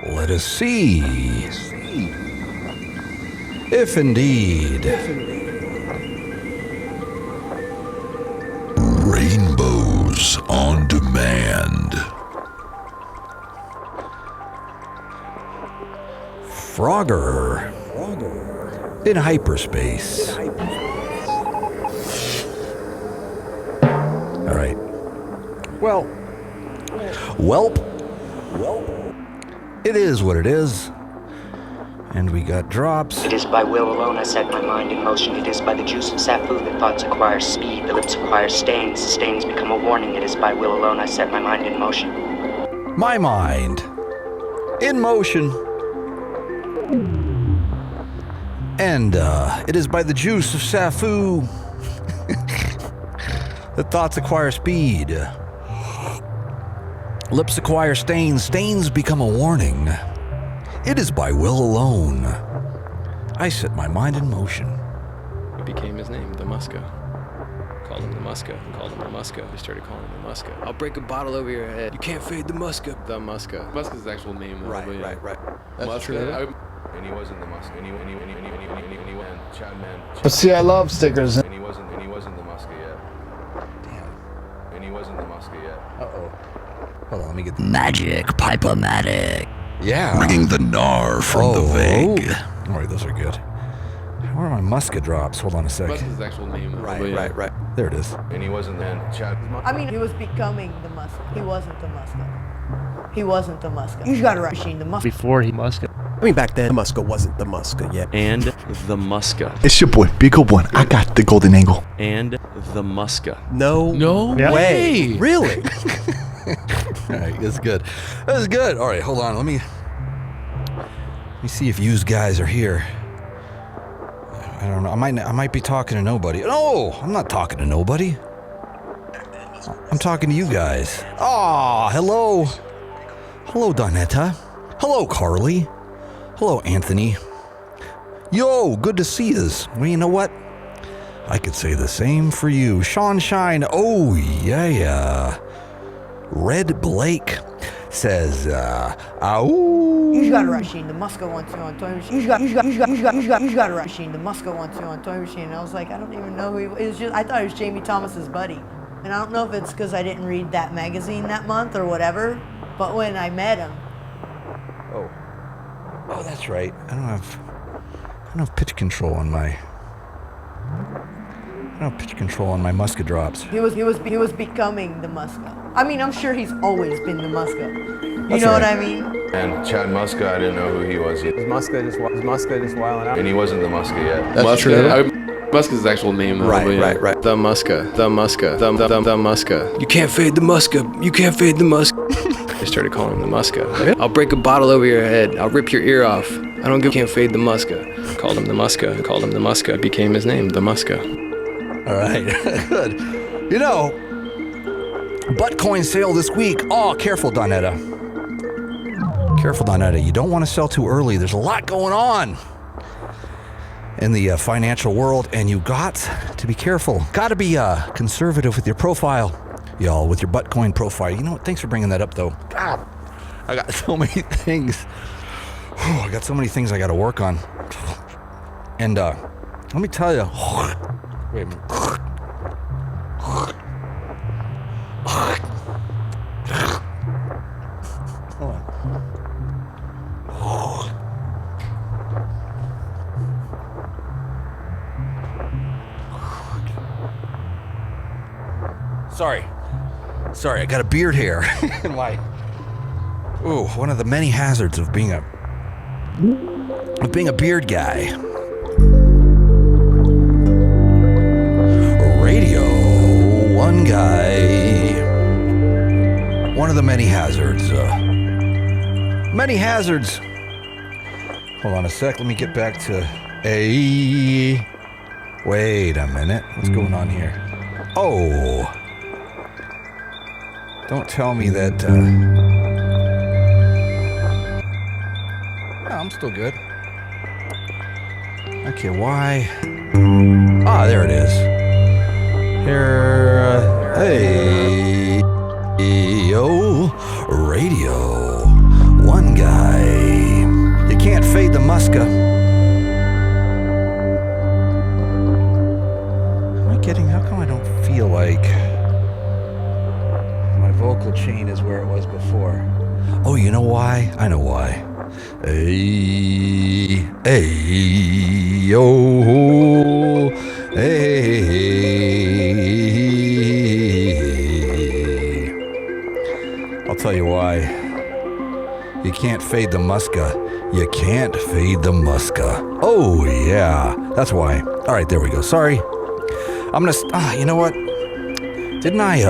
Let us see if indeed Rainbows on Demand. Frogger in hyperspace. All right. Well, welp. It is what it is. And we got drops. It is by will alone I set my mind in motion. It is by the juice of safu that thoughts acquire speed, the lips acquire stains, stains become a warning. It is by will alone I set my mind in motion. My mind in motion. And it is by the juice of safu that thoughts acquire speed. Lips acquire stains, stains become a warning. It is by will alone I set my mind in motion. It became his name, the Muska. Called him the Muska. Called him the Muska. We started calling him the Muska. I'll break a bottle over your head. You can't fade the Muska. The Muska. Muska's his actual name. Though, Right. That's Muska. true. And he wasn't the Muska. And Chadman. But see, I love stickers. And he wasn't the Muska yet. Damn. And he wasn't the Muska yet. Uh-oh. Hold on, let me get the... Magic Pipe-O-Matic. Yeah. Bringing the gnar from the vague. All right, those are good. Where are my Muska drops? Hold on a sec. Muska's his actual name. Though, Right. There it is. And he wasn't then Chadman. I mean, he was becoming the Muska. He wasn't the Muska. He wasn't the Muska. You got to machine the Muska. Before he Muska. I mean, back then, the Muska wasn't the Muska yet. And the Muska. It's your boy, Big Old One. I got the golden angle. And the Muska. No Yeah. way. Really? All right, that's good. That's good. All right, hold on. Let me see if you guys are here. I don't know. I might be talking to nobody. No, I'm not talking to nobody. I'm talking to you guys. Ah, hello. Hello, Donetta. Hello, Carly. Hello, Anthony. Yo, good to see us. Well, you know what? I could say the same for you. Sean Shine. Oh, yeah. Red Blake says, ow. You got to machine the Muska once you on toy machine. You got to machine the Muska once you on toy machine. And I was like, I don't even know who he was. It was just, I thought it was Jamie Thomas's buddy. And I don't know if it's because I didn't read that magazine that month or whatever. But when I met him, Oh, that's right. I don't have pitch control on my. I don't have pitch control on my Muska drops. he was becoming the Muska. I mean, I'm sure he's always been the Muska. You That's know right. what I mean? And Chad Muska, I didn't know who he was yet. Is Muska just wilding out? And he wasn't the Muska yet. That's true. Muska's his actual name. Though, Right. The Muska. The Muska. You can't fade the Muska. You can't fade the Muska. I started calling him the Muska. I'll break a bottle over your head. I'll rip your ear off. I don't give. Can't fade the Muska. Called him the Muska. It became his name, the Muska. All right, good. You know, butt coin sale this week. Oh, careful, Donetta. Careful, Donetta. You don't want to sell too early. There's a lot going on in the financial world, and you got to be careful. Got to be conservative with your profile, y'all, with your butt coin profile. You know what? Thanks for bringing that up, though. God, I got so many things. I got so many things I got to work on. And let me tell you. Wait a minute. Hold on. Sorry, I got a beard hair in my. Ooh, one of the many hazards of being a beard guy. Radio1Guy. One of the many hazards. Many hazards. Hold on a sec. Let me get back to a. Wait a minute. What's going on here? Oh. Don't tell me that. No, I'm still good. Okay, why? Ah, there it is. Here. Hey. Yo. Radio One Guy. You can't fade the Muska. How come I don't feel like my vocal chain is where it was before? Oh, you know why? I know why. Hey, hey, oh, hey. I'll tell you why. You can't fade the Muska. You can't fade the Muska. Oh, yeah. That's why. All right, there we go. Sorry. I'm gonna, you know what? Didn't I,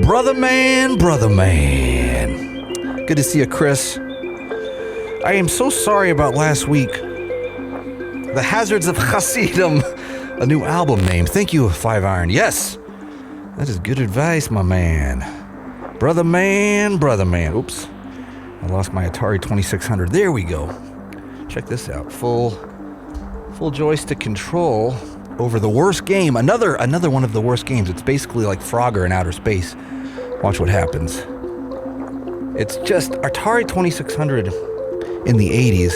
Brother man. Good to see you, Chris. I am so sorry about last week. The Hazards of Hasidim, a new album name. Thank you, 5 Iron. Yes, that is good advice, my man. Brother man. Oops, I lost my Atari 2600. There we go. Check this out. Full joystick control over the worst game. Another one of the worst games. It's basically like Frogger in outer space. Watch what happens. It's just Atari 2600 in the 80s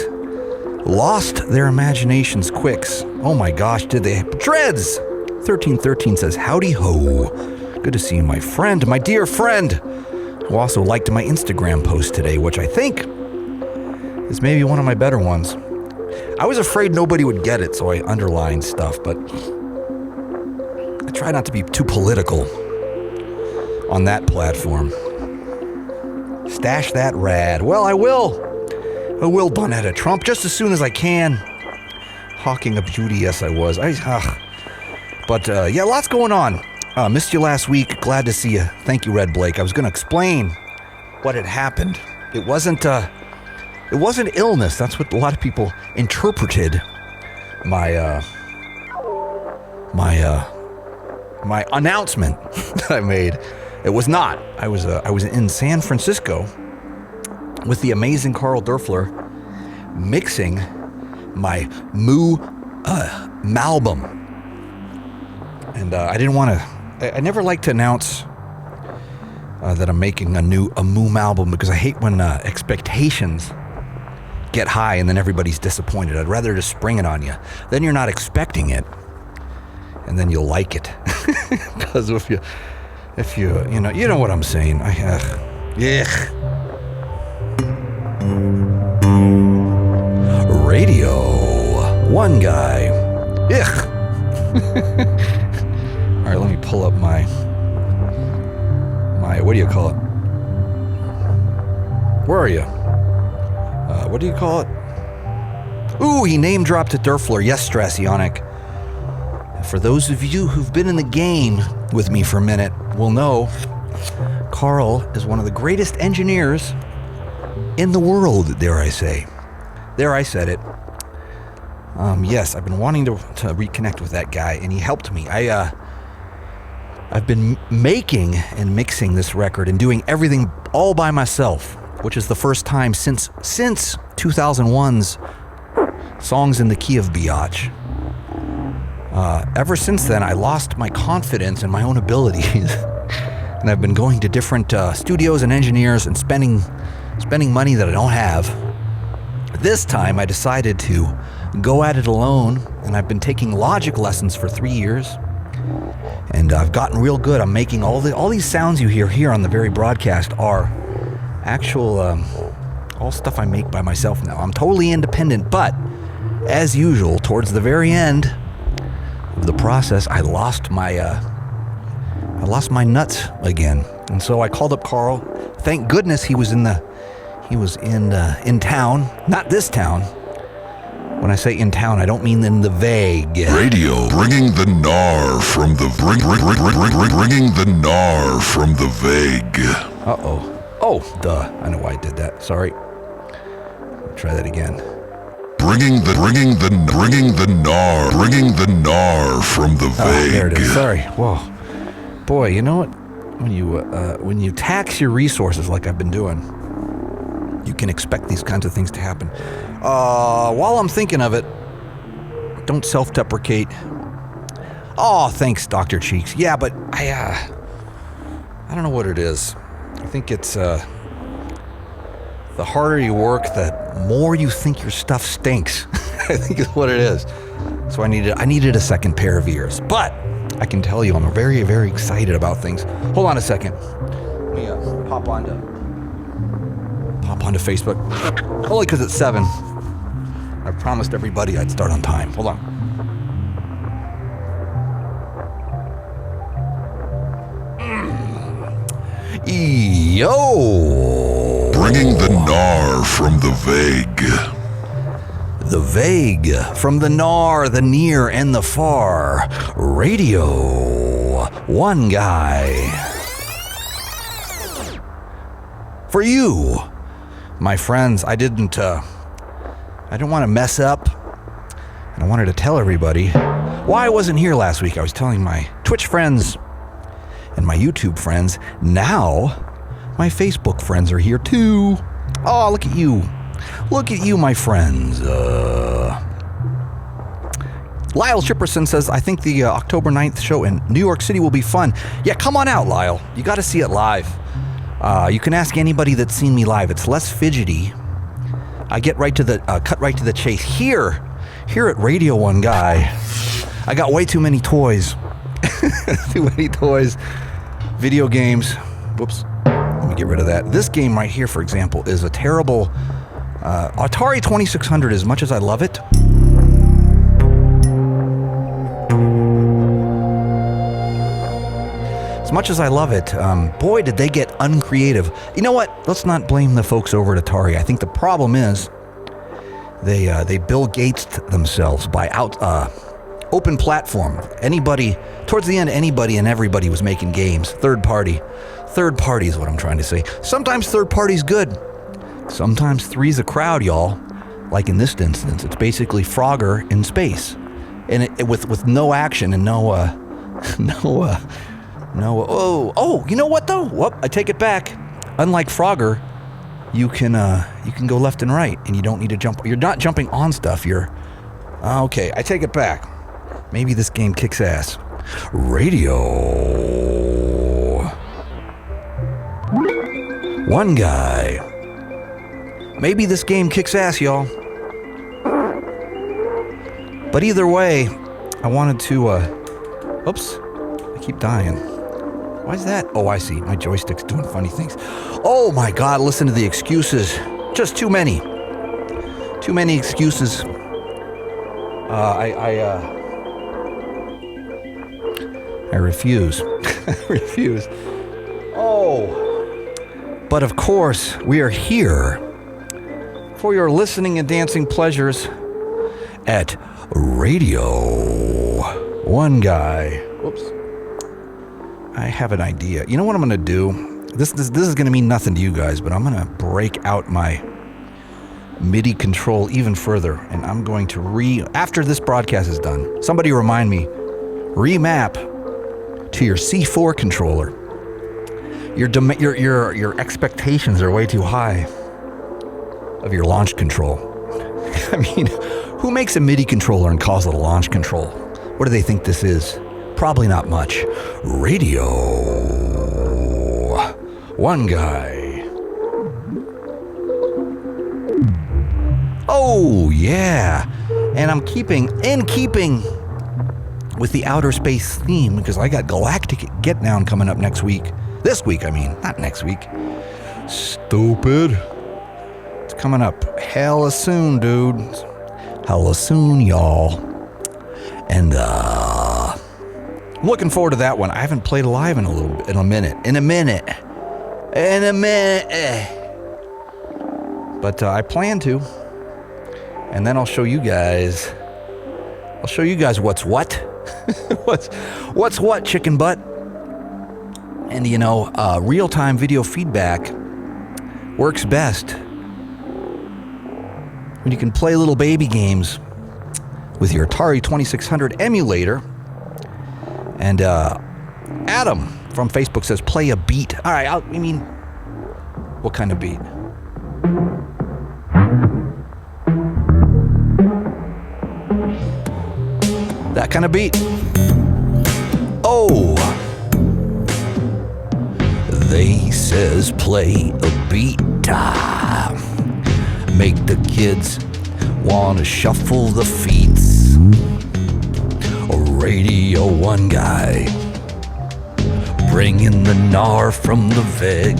lost their imaginations quicks. Oh my gosh, did they? Dreads 1313 says, howdy ho. Good to see you, my friend, my dear friend, who also liked my Instagram post today, which I think is maybe one of my better ones. I was afraid nobody would get it, so I underlined stuff, but I try not to be too political on that platform. Stash that rad. Well, I will Bonetta Trump just as soon as I can. Hawking a beauty, yes I was. But yeah, lots going on. Missed you last week. Glad to see you. Thank you, Red Blake. I was going to explain what had happened. It wasn't illness. That's what a lot of people interpreted my announcement that I made. It was not. I was in San Francisco with the amazing Carl Dörfler mixing my Moo Malbum. And I didn't want to. I never like to announce that I'm making a Moo album because I hate when expectations get high and then everybody's disappointed. I'd rather just spring it on you. Then you're not expecting it, and then you'll like it. Because if you know what I'm saying. Radio1Guy. All right, let me pull up my what do you call it? Where are you? What do you call it? Ooh, he name dropped at Dörfler. Yes, Strassionic. For those of you who've been in the game with me for a minute will know Carl is one of the greatest engineers in the world, dare I say. There, I said it. Yes, I've been wanting to reconnect with that guy, and he helped me. I've been making and mixing this record and doing everything all by myself, which is the first time since 2001's Songs in the Key of Biatch. Ever since then, I lost my confidence in my own abilities, and I've been going to different studios and engineers and spending money that I don't have. This time, I decided to go at it alone, and I've been taking Logic lessons for 3 years, and I've gotten real good. I'm making all these sounds you hear here on the very broadcast are actual all stuff I make by myself now. I'm totally independent, but as usual, towards the very end of the process, I lost my nuts again, and so I called up Carl. Thank goodness he was in town, not this town. When I say in town, I don't mean in the vague. Radio, bringing the gnar from the bringing the gnar from the vague. Oh, duh. I know why I did that. Sorry. Try that again. Bringing the gnar from the vague. There it is. Sorry. Whoa. Boy, you know what? When you tax your resources like I've been doing, you can expect these kinds of things to happen. While I'm thinking of it, don't self-deprecate. Oh, thanks, Dr. Cheeks. Yeah, but I don't know what it is. I think it's the harder you work, the more you think your stuff stinks. I think is what it is. So I needed a second pair of ears. But I can tell you I'm very, very excited about things. Hold on a second. Let me pop onto Facebook. Only because it's 7. I promised everybody I'd start on time. Hold on. Yo! Bringing the gnar from the vague. The vague, from the gnar, the near, and the far. Radio1Guy. For you, my friends, I didn't want to mess up. And I wanted to tell everybody why I wasn't here last week. I was telling my Twitch friends and my YouTube friends. Now, my Facebook friends are here too. Oh, look at you. Look at you, my friends. Lyle Shipperson says, I think the October 9th show in New York City will be fun. Yeah, come on out, Lyle. You got to see it live. You can ask anybody that's seen me live. It's less fidgety. I get right to the cut right to the chase. Here at Radio1Guy, I got way too many toys. Too many toys. Video games. Whoops. Let me get rid of that. This game right here, for example, is a terrible Atari 2600. As much as I love it, boy, did they get uncreative. You know what? Let's not blame the folks over at Atari. I think the problem is they Bill Gates themselves by open platform. Anybody, towards the end, anybody and everybody was making games. Third party is what I'm trying to say. Sometimes third party's good. Sometimes three's a crowd, y'all. Like in this instance, it's basically Frogger in space, and it with no action and no. Oh, you know what though? Whoop, I take it back. Unlike Frogger, you can go left and right, and you don't need to jump. You're not jumping on stuff. Okay. I take it back. Maybe this game kicks ass. Radio1Guy. Maybe this game kicks ass, y'all. But either way, I wanted to. Oops, I keep dying. Why is that? Oh, I see. My joystick's doing funny things. Oh my God, listen to the excuses. Just too many. Too many excuses. I refuse. I refuse. Oh. But of course, we are here for your listening and dancing pleasures at Radio1Guy. Whoops. I have an idea. You know what I'm going to do? This is going to mean nothing to you guys, but I'm going to break out my MIDI control even further, and I'm going to after this broadcast is done, somebody remind me, remap to your C4 controller. Your expectations are way too high of your launch control. I mean, who makes a MIDI controller and calls it a launch control? What do they think this is? Probably not much. Radio1Guy. Oh yeah, and I'm keeping with the outer space theme because I got Galactic Get Down coming up next week. This week, I mean, not next week. Stupid. It's coming up hella soon, dude. Hella soon, y'all. And I'm looking forward to that one. I haven't played live in a minute. But I plan to. And then I'll show you guys what's what. what's what, chicken butt. And real-time video feedback works best when you can play little baby games with your Atari 2600 emulator. And Adam from Facebook says, play a beat. All right, what kind of beat? That kind of beat. Oh. Play says play a beat. Make the kids wanna shuffle the feet. A Radio 1 guy, bringing the gnar from the veg.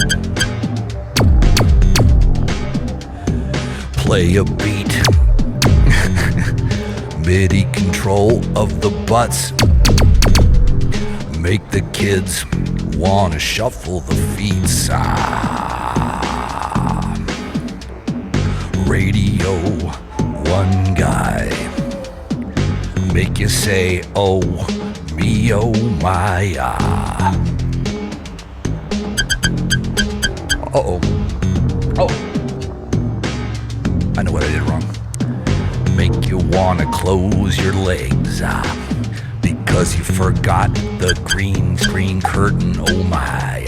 Play a beat. MIDI control of the butts. Make the kids wanna shuffle the feet. Radio 1 guy. Make you say, oh, me, oh, my, Uh-oh. Oh. I know what I did wrong. Make you wanna close your legs, because you forgot the green screen curtain, oh my,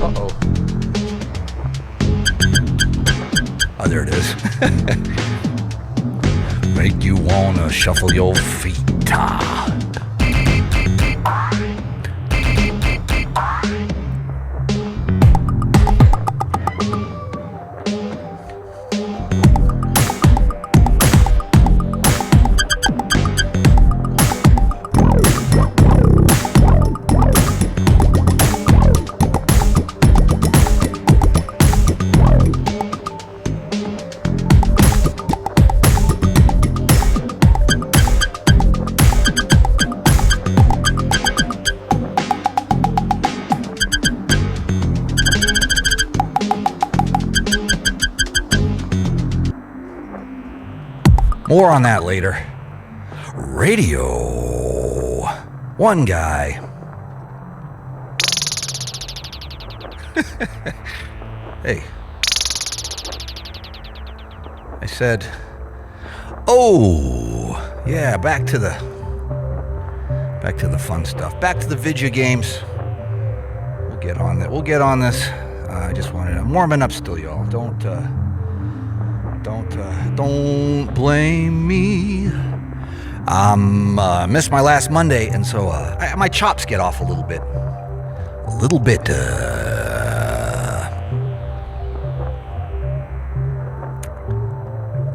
Uh-oh. Oh, there it is. Make you wanna shuffle your feet. More on that later. Radio 1 guy. Hey. I said, oh, yeah, back to the fun stuff. Back to the video games. We'll get on that. We'll get on this. I just wanted. I'm warming up still, y'all. Don't blame me. Missed my last Monday, and so my chops get off a little bit.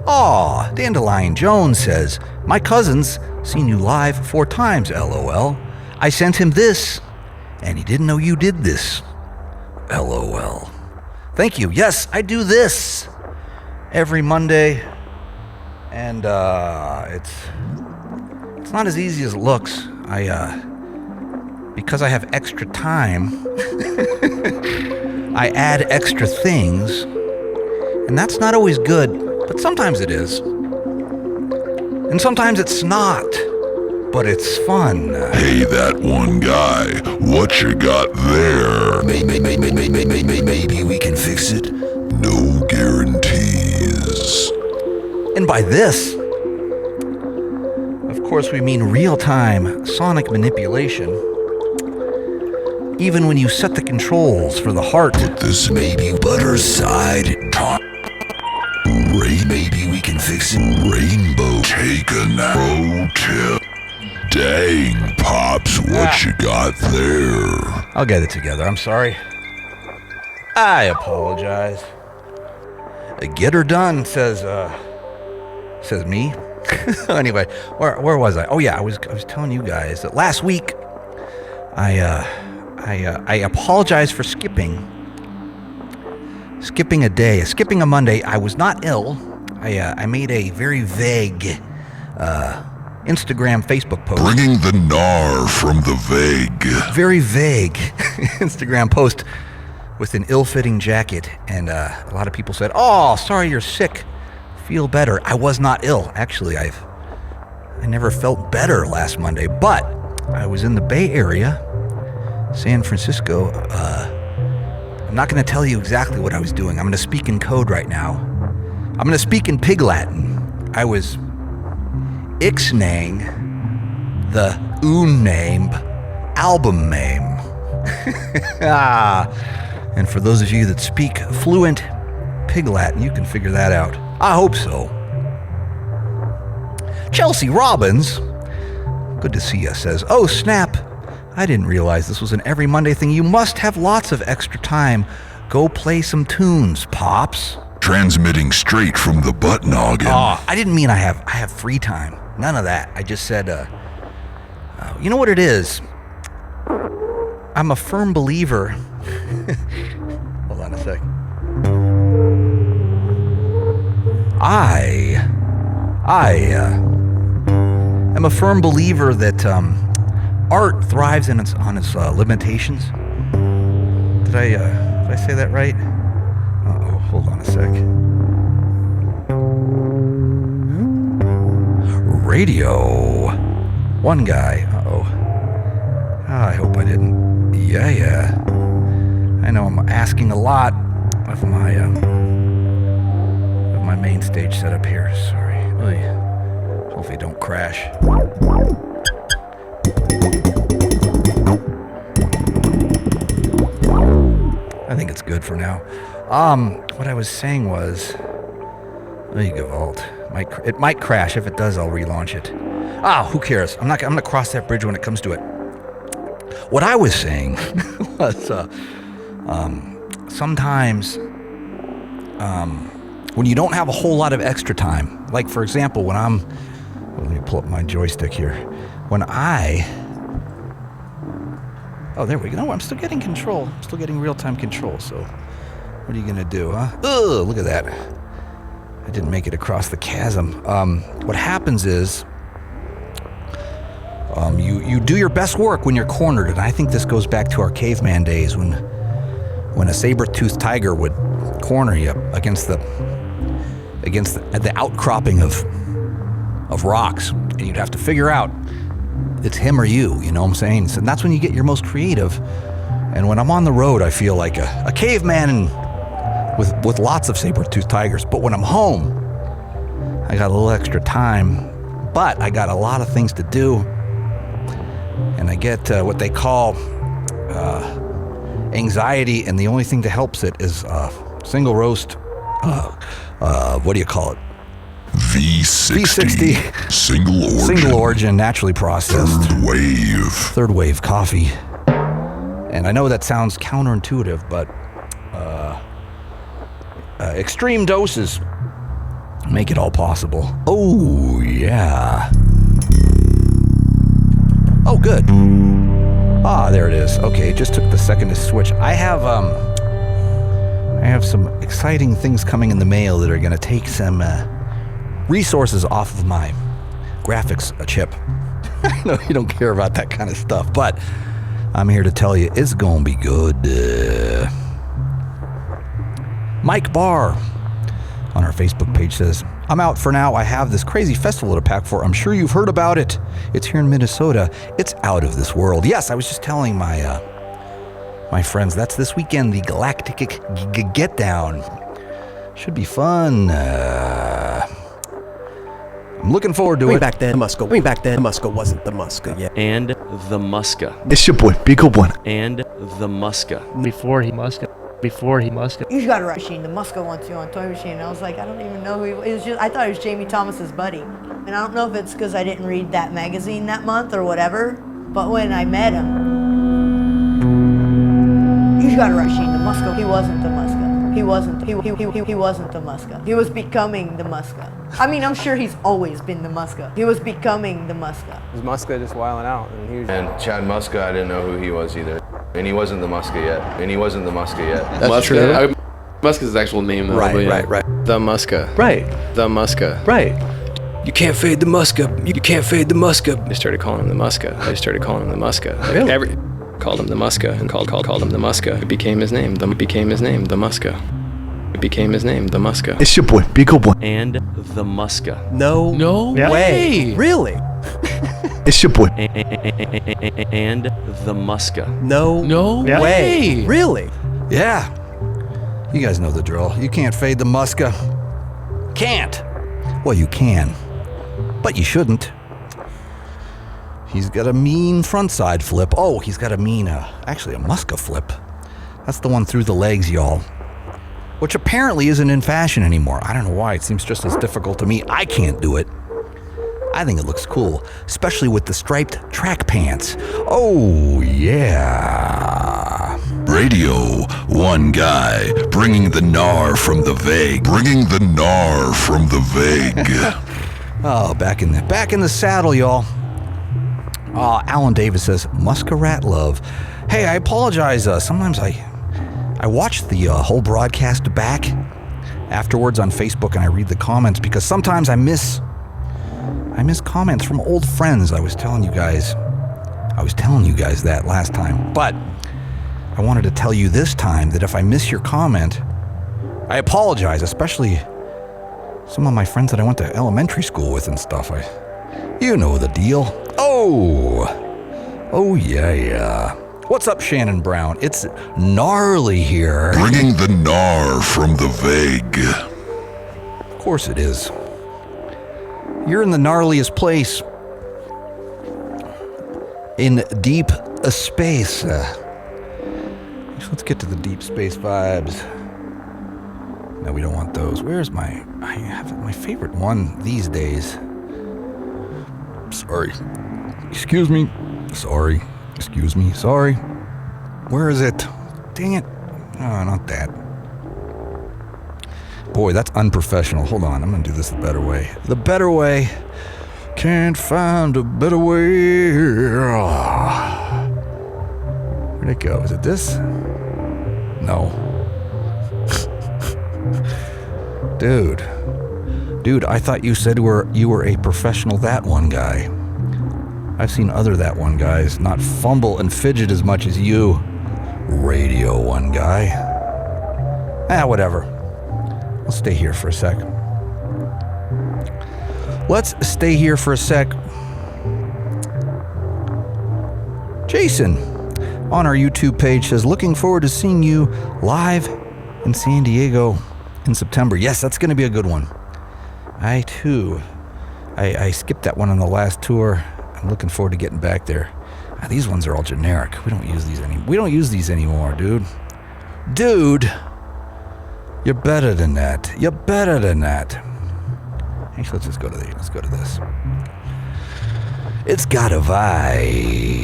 Aw, Dandelion Jones says, my cousin's seen you live 4 times, LOL. I sent him this, and he didn't know you did this. LOL. Thank you. Yes, I do this every Monday, and it's not as easy as it looks. Because I have extra time, I add extra things, and that's not always good, but sometimes it is. And sometimes it's not, but it's fun. Hey, that one guy, what you got there? Maybe we can fix it. No guarantees. And by this, of course, we mean real-time sonic manipulation. Even when you set the controls for the heart. This may be butter's side. Maybe we can fix it. Rainbow, take a pro tip. Dang, Pops, what you got there? I'll get it together. I'm sorry. I apologize. Get her done, says me. Anyway, where was I? Oh yeah, I was telling you guys that last week I apologize for skipping a day, skipping a Monday. I was not ill. I made a very vague Instagram, Facebook post. Bringing the gnar from the vague. Very vague Instagram post with an ill-fitting jacket, and a lot of people said, "Oh, sorry you're sick. Feel better." I was not ill. Actually, I never felt better last Monday, but I was in the Bay Area, San Francisco. I'm not going to tell you exactly what I was doing. I'm going to speak in code right now. I'm going to speak in Pig Latin. I was ixnaying the unnamed album name. And for those of you that speak fluent Pig Latin, you can figure that out. I hope so. Chelsea Robbins, good to see you, says, "Oh snap, I didn't realize this was an every Monday thing. You must have lots of extra time. Go play some tunes, Pops. Transmitting straight from the butt noggin. Oh, I didn't mean I have free time. None of that. I just said, you know what it is? I'm a firm believer. Hold on a sec. I am a firm believer that art thrives on its limitations. Did I say that right? Uh-oh, hold on a sec. Radio1Guy. Uh-oh. I hope I didn't. Yeah. I know I'm asking a lot of my main stage setup here. Sorry. Hopefully don't crash. I think it's good for now. What I was saying was, there you go, Vault. It might crash. If it does, I'll relaunch it. Who cares? I'm gonna cross that bridge when it comes to it. What I was saying was, sometimes, when you don't have a whole lot of extra time, like for example, let me pull up my joystick here. Oh, there we go. No, I'm still getting control. I'm still getting real-time control, so what are you gonna do, huh? Ugh, look at that. I didn't make it across the chasm. What happens is, you do your best work when you're cornered, and I think this goes back to our caveman days when a saber-toothed tiger would corner you against the outcropping of rocks, and you'd have to figure out it's him or you know what I'm saying? So that's when you get your most creative. And when I'm on the road, I feel like a caveman with lots of saber-toothed tigers. But when I'm home, I got a little extra time, but I got a lot of things to do. And I get what they call anxiety, and the only thing that helps it is single roast, what do you call it? V60. Single origin, naturally processed. Third wave coffee. And I know that sounds counterintuitive, but extreme doses make it all possible. Oh, yeah. Oh, good. There it is. Okay, it just took the second to switch. I have some exciting things coming in the mail that are going to take some resources off of my graphics chip. I know you don't care about that kind of stuff, but I'm here to tell you it's gonna be good. Mike Barr on our Facebook page says, I'm out for now. I have this crazy festival to pack for. I'm sure you've heard about it. It's here in Minnesota. It's out of this world. Yes, I was just telling my friends, that's this weekend, the Galactic Get Down. Should be fun. I'm looking forward to it. Back then, Muska wasn't the Muska yet. And the Muska. It's your boy, Big Old One. And the Muska. Before he Muska. You got a machine, the Muska wants you on Toy Machine. And I was like, I don't even know who he was. It was just, I thought it was Jamie Thomas's buddy. And I don't know if it's because I didn't read that magazine that month or whatever, but when I met him, you got a machine, the Muska, he wasn't the Muska. He wasn't the Muska. He was becoming the Muska. I mean, I'm sure he's always been the Muska. He was becoming the Muska. Was Muska just wilding out? And Chad Muska, I didn't know who he was either. And he wasn't the Muska yet. That's true. Muska's his actual name, though. Right. The Muska. Right. The Muska. Right. You can't fade the Muska. You can't fade the Muska. They started calling him the Muska. Really? Called him the Muska and called him the Muska. It became his name. The Muska. It became his name, the Muska. It's your boy, Big Old One. And the Muska. No way. Really? It's your boy. And the Muska. No way. Really? Yeah. You guys know the drill. You can't fade the Muska. Can't. Well, you can, but you shouldn't. He's got a mean front side flip. Oh, he's got a mean, actually a Muska flip. That's the one through the legs, y'all. Which apparently isn't in fashion anymore. I don't know why. It seems just as difficult to me. I can't do it. I think it looks cool, especially with the striped track pants. Oh, yeah. Radio1Guy, bringing the gnar from the vague. Bringing the gnar from the vague. Oh, back in the saddle, y'all. Alan Davis says, Muskrat love. Hey, I apologize. Sometimes I watch the whole broadcast back afterwards on Facebook, and I read the comments because sometimes I miss comments from old friends. I was telling you guys that last time, but I wanted to tell you this time that if I miss your comment, I apologize, especially some of my friends that I went to elementary school with and stuff. You know the deal. Oh yeah. What's up, Shannon Brown? It's gnarly here. Bringing the gnar from the vague. Of course it is. You're in the gnarliest place in deep space. Let's get to the deep space vibes. No, we don't want those. Where's I have my favorite one these days. Sorry. Excuse me. Sorry. Excuse me. Sorry. Where is it? Dang it. Oh, not that. Boy, that's unprofessional. Hold on. I'm going to do this the better way. The better way. Can't find a better way. Where'd it go? Is it this? No. Dude, I thought you said you were a professional That One Guy. I've seen other That One Guys not fumble and fidget as much as you, Radio1Guy. Whatever. Let's stay here for a sec. Jason on our YouTube page says, looking forward to seeing you live in San Diego in September. Yes, that's going to be a good one. I too. I skipped that one on the last tour. I'm looking forward to getting back there. These ones are all generic. We don't use these anymore, dude. Dude, you're better than that. Actually, let's go to this. It's got a vibe.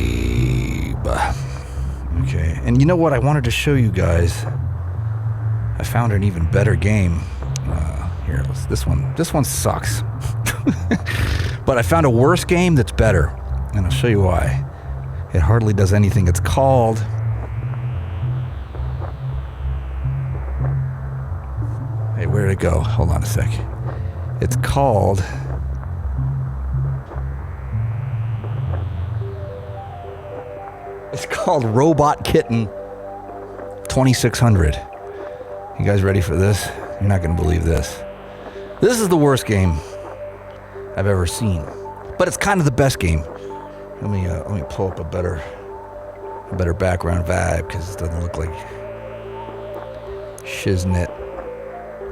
Okay, and you know what? I wanted to show you guys. I found an even better game. Here, this one sucks. But I found a worse game that's better, and I'll show you why. It hardly does anything. It's called... Hey, where'd it go? Hold on a sec. It's called... Robot Kitten 2600. You guys ready for this? You're not going to believe this. This is the worst game I've ever seen, but it's kind of the best game. Let me pull up a better background vibe because it doesn't look like shiznit.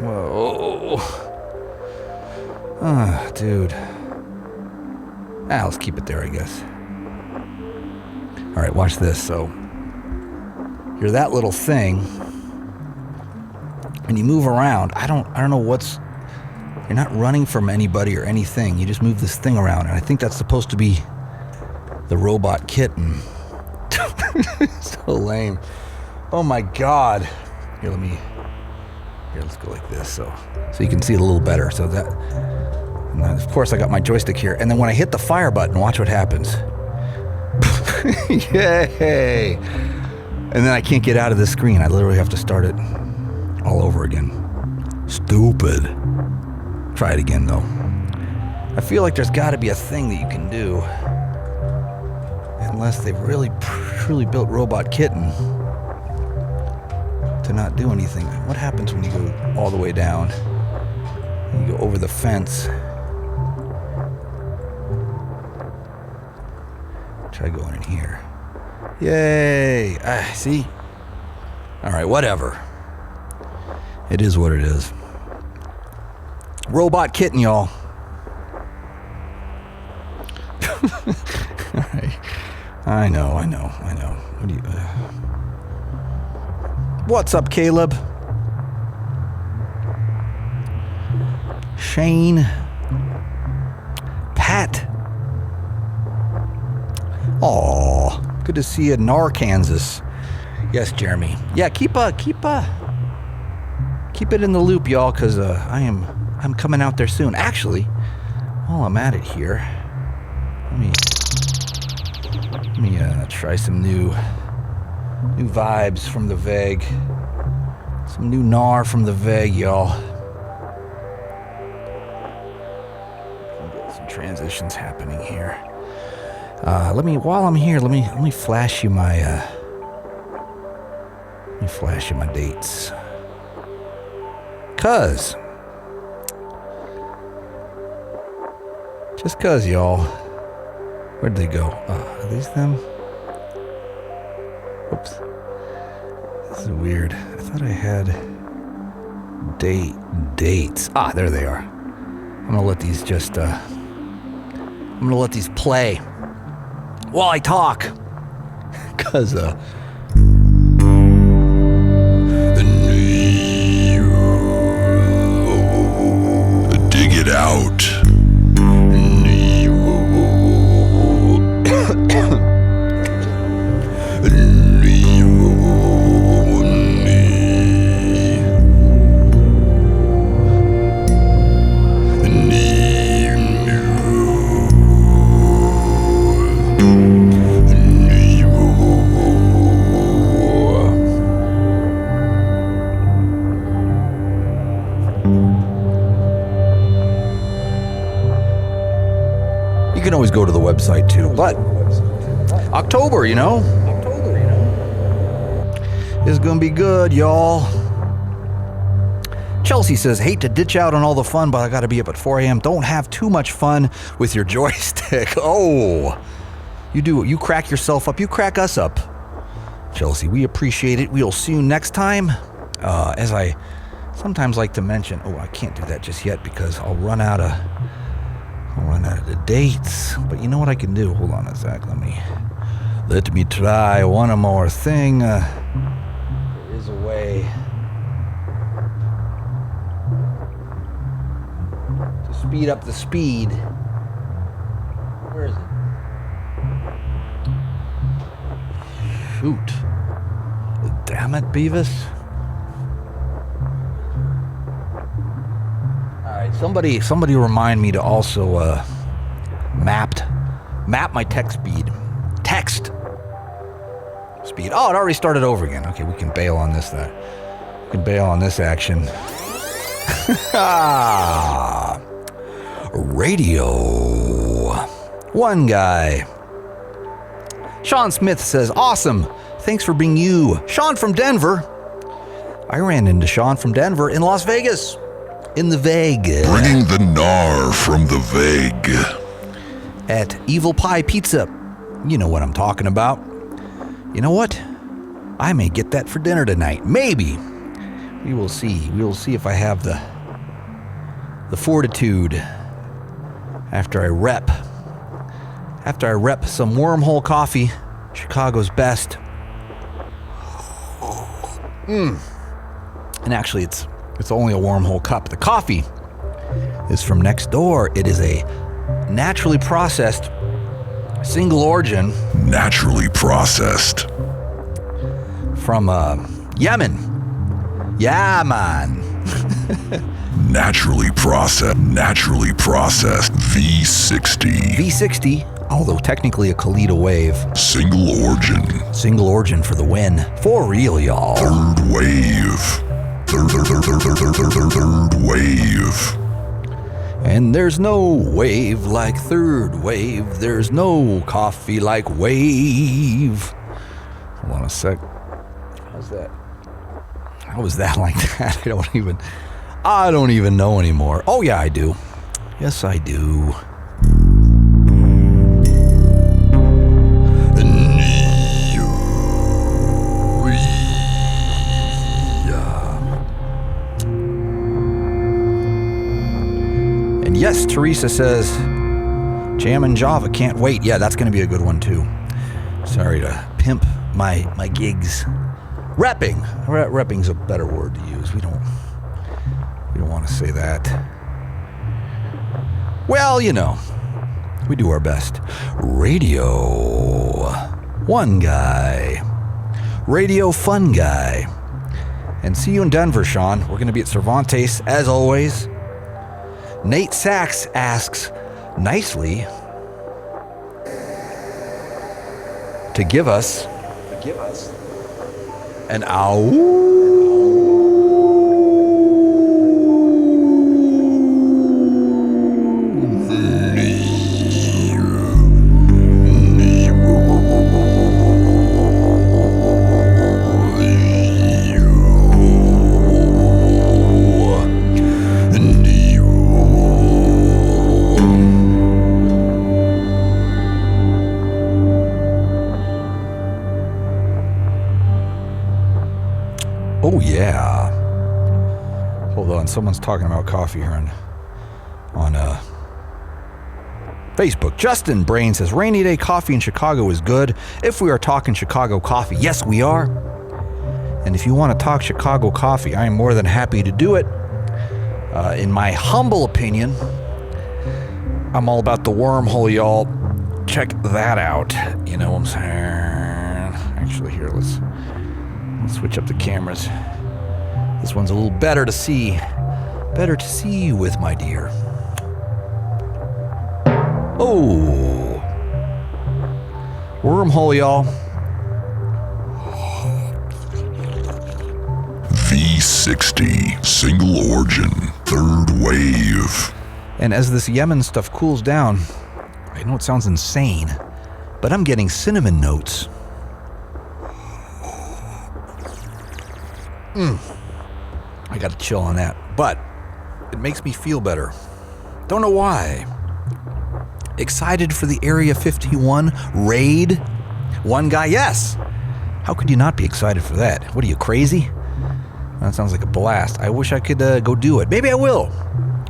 Whoa, dude. Let's keep it there, I guess. All right, watch this. So you're that little thing, and you move around. I don't know what's. You're not running from anybody or anything. You just move this thing around, and I think that's supposed to be the robot kitten. So lame. Oh my God. Here, let's go like this, so you can see it a little better. So that, and then of course I got my joystick here, and then when I hit the fire button, watch what happens. Yay! And then I can't get out of the screen. I literally have to start it all over again. Stupid. Try it again, though. I feel like there's got to be a thing that you can do. Unless they've really, truly built Robot Kitten to not do anything. What happens when you go all the way down? You go over the fence. Try going in here. Yay! See? Alright, whatever. It is what it is. Robot Kitten, y'all. Alright. I know. What do you... What's up, Caleb? that? Oh, good to see you, gnar, Kansas. Yes, Jeremy. Yeah, keep it in the loop, y'all, because I'm coming out there soon. Actually, while I'm at it here, let me try some new vibes from the VEG. Some new gnar from the VEG, y'all. Get some transitions happening here. While I'm here, let me flash you my dates. Just cause, y'all. Where'd they go? Are these them? Oops. This is weird. I thought I had dates. There they are. I'm gonna let these play while I talk. Cause dig it out. You can always go to the website too. But October, is gonna be good, y'all. Chelsea says, hate to ditch out on all the fun, but I gotta be up at 4 a.m. Don't have too much fun with your joystick. Oh, you do. You crack yourself up. You crack us up. Chelsea, we appreciate it. We'll see you next time. As I sometimes like to mention, I can't do that just yet because I'll run out of the dates. But you know what I can do? Hold on a sec. Let me try one more thing. There is a way to speed up the speed. Where is it? Shoot. Damn it, Beavis. Alright, somebody remind me to also map my text speed. Text speed. Oh, it already started over again. Okay, we can bail on this then. We can bail on this action. Radio1Guy. Sean Smith says, awesome. Thanks for being you. Sean from Denver. I ran into Sean from Denver in Las Vegas. In the VEG. Bringing the gnar from the VEG. At Evil Pie Pizza. You know what I'm talking about. You know what? I may get that for dinner tonight. Maybe. We will see. We will see if I have the fortitude after I rep some Wormhole coffee, Chicago's best. And actually, it's only a Wormhole cup. The coffee is from next door. It is a naturally processed, single origin. Naturally processed. From Yemen. Yeah, man. Naturally processed V60. V60, although technically a Kalita wave. Single origin for the win. For real, y'all. Third wave. Third wave. And there's no wave like third wave. There's no coffee like wave. Hold on a sec. How's that? How was that like that? I don't even know anymore. Oh yeah, I do. Yes, I do. And yes, Teresa says, Jam and Java, can't wait. Yeah, that's going to be a good one too. Sorry to pimp my gigs. Repping's a better word to use. We don't want to say that. Well, We do our best. Radio1Guy. Radio Fun Guy. And see you in Denver, Sean. We're going to be at Cervantes, as always. Nate Sachs asks, nicely, to give us an ow. Oh yeah. Hold on, someone's talking about coffee here on Facebook. Justin Brain says, rainy day coffee in Chicago is good. If we are talking Chicago coffee, yes we are. And if you want to talk Chicago coffee, I am more than happy to do it. In my humble opinion, I'm all about the wormhole, y'all. Check that out. You know what I'm saying? Actually, here, let's switch up the cameras. This one's a little better to see. Better to see you with, my dear. Oh. Wormhole, y'all. V60, single origin, third wave. And as this Yemen stuff cools down, I know it sounds insane, but I'm getting cinnamon notes. I gotta chill on that, but it makes me feel better. Don't know why. Excited for the Area 51 raid? One guy, yes. How could you not be excited for that? What are you, crazy? That sounds like a blast. I wish I could go do it. Maybe I will.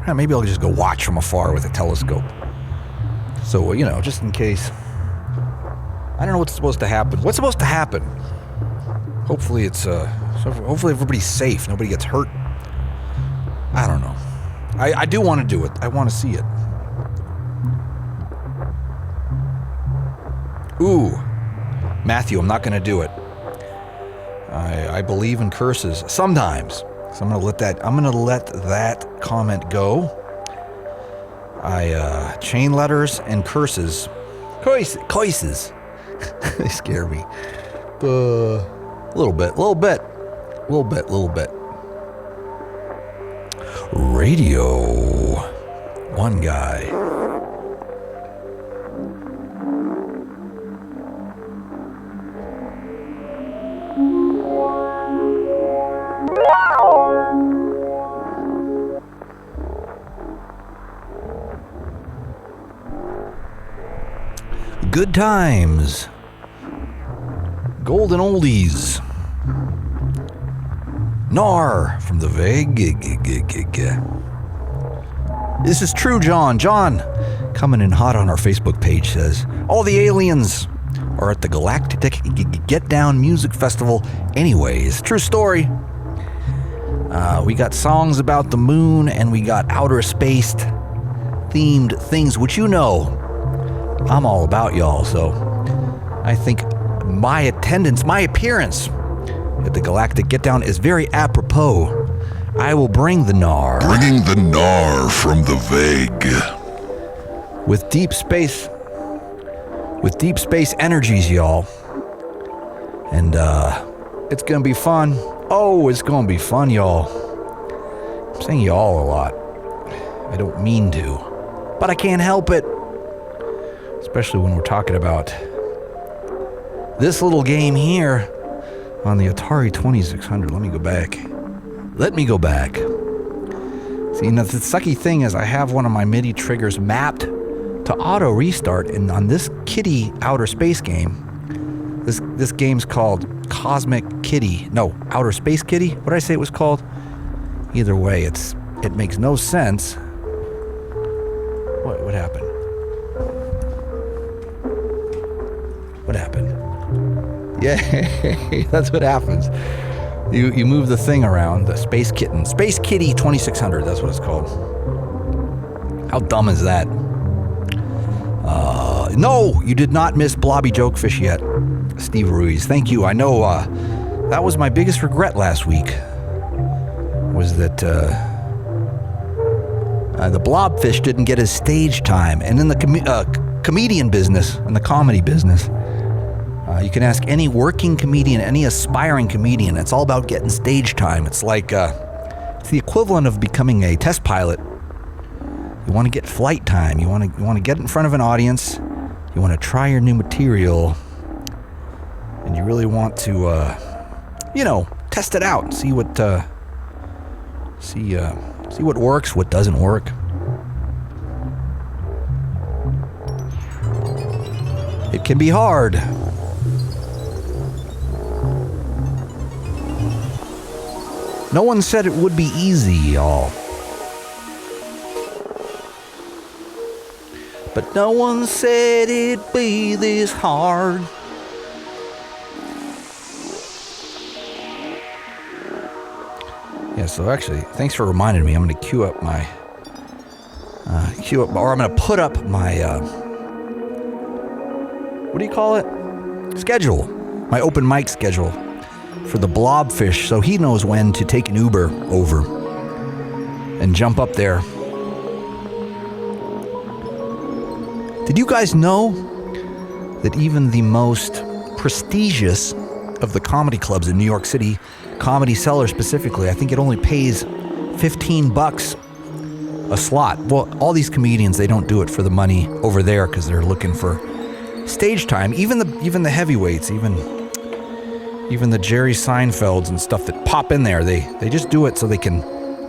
Maybe I'll just go watch from afar with a telescope. So, you know, just in case. I don't know what's supposed to happen. What's supposed to happen? Hopefully it's, hopefully everybody's safe. Nobody gets hurt. I don't know. I do want to do it. I want to see it. Ooh. Matthew, I'm not going to do it. I believe in curses sometimes. So I'm going to let that comment go. Chain letters and curses. Coises. They scare me. A little bit. Radio1Guy. Good times. Golden oldies. Gnar from the Veg. This is true, John. John, coming in hot on our Facebook page, says, all the aliens are at the Galactic Get Down Music Festival anyways. True story. We got songs about the moon, and we got outer space themed things, which you know I'm all about, y'all. So I think my attendance, my appearance at the Galactic Get Down is very apropos. I will bring the gnar. Bringing the gnar from the Veg. With deep space energies, y'all. And it's gonna be fun. Oh, it's gonna be fun, y'all. I'm saying y'all a lot. I don't mean to, but I can't help it. Especially when we're talking about this little game here on the Atari 2600. Let me go back. See, now the sucky thing is I have one of my MIDI triggers mapped to auto restart, and on this kitty outer space game, this game's called Cosmic Kitty. No, Outer Space Kitty? What did I say it was called? Either way, it makes no sense. What happened? What happened? Yay, that's what happens. You move the thing around, the Space Kitty 2600, that's what it's called. How dumb is that? No, you did not miss Blobby Jokefish yet, Steve Ruiz. Thank you. I know that was my biggest regret last week, was that the Blobfish didn't get his stage time. And in the comedian business, in the comedy business, you can ask any working comedian, any aspiring comedian. It's all about getting stage time. It's like it's the equivalent of becoming a test pilot. You want to get flight time. You want to get in front of an audience. You want to try your new material, and you really want to, test it out. See what works, what doesn't work. It can be hard. No one said it would be easy, y'all. But no one said it'd be this hard. Yeah, so actually, thanks for reminding me. I'm going to queue up my... I'm going to put up my... what do you call it? Schedule. My open mic schedule for the Blobfish, so he knows when to take an Uber over and jump up there. Did you guys know that even the most prestigious of the comedy clubs in New York City, Comedy Cellar specifically, I think it only pays $15 a slot. Well, all these comedians, they don't do it for the money over there because they're looking for stage time. Even the heavyweights, even the Jerry Seinfelds and stuff that pop in there, they just do it so they can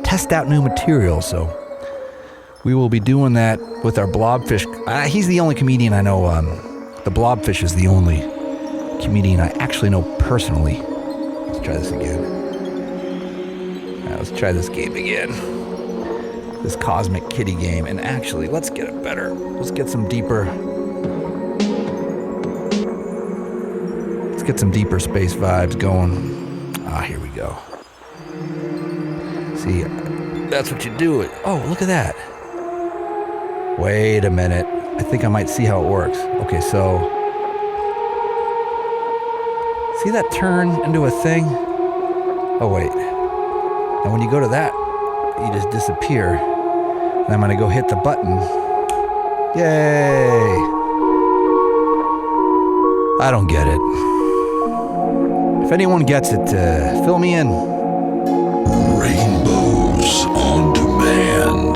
test out new material. So we will be doing that with our Blobfish. He's the only comedian I know. The Blobfish is the only comedian I actually know personally. Let's try this again. Let's try this game again. This Cosmic Kitty game. And actually, let's get it better. Let's get some deeper. Let's get some deeper space vibes going. Here we go. See, that's what you do. Oh, look at that. Wait a minute. I think I might see how it works. Okay, so see that turn into a thing? Oh, wait. And when you go to that, you just disappear. And I'm going to go hit the button. Yay! I don't get it. If anyone gets it, fill me in. Rainbows on demand.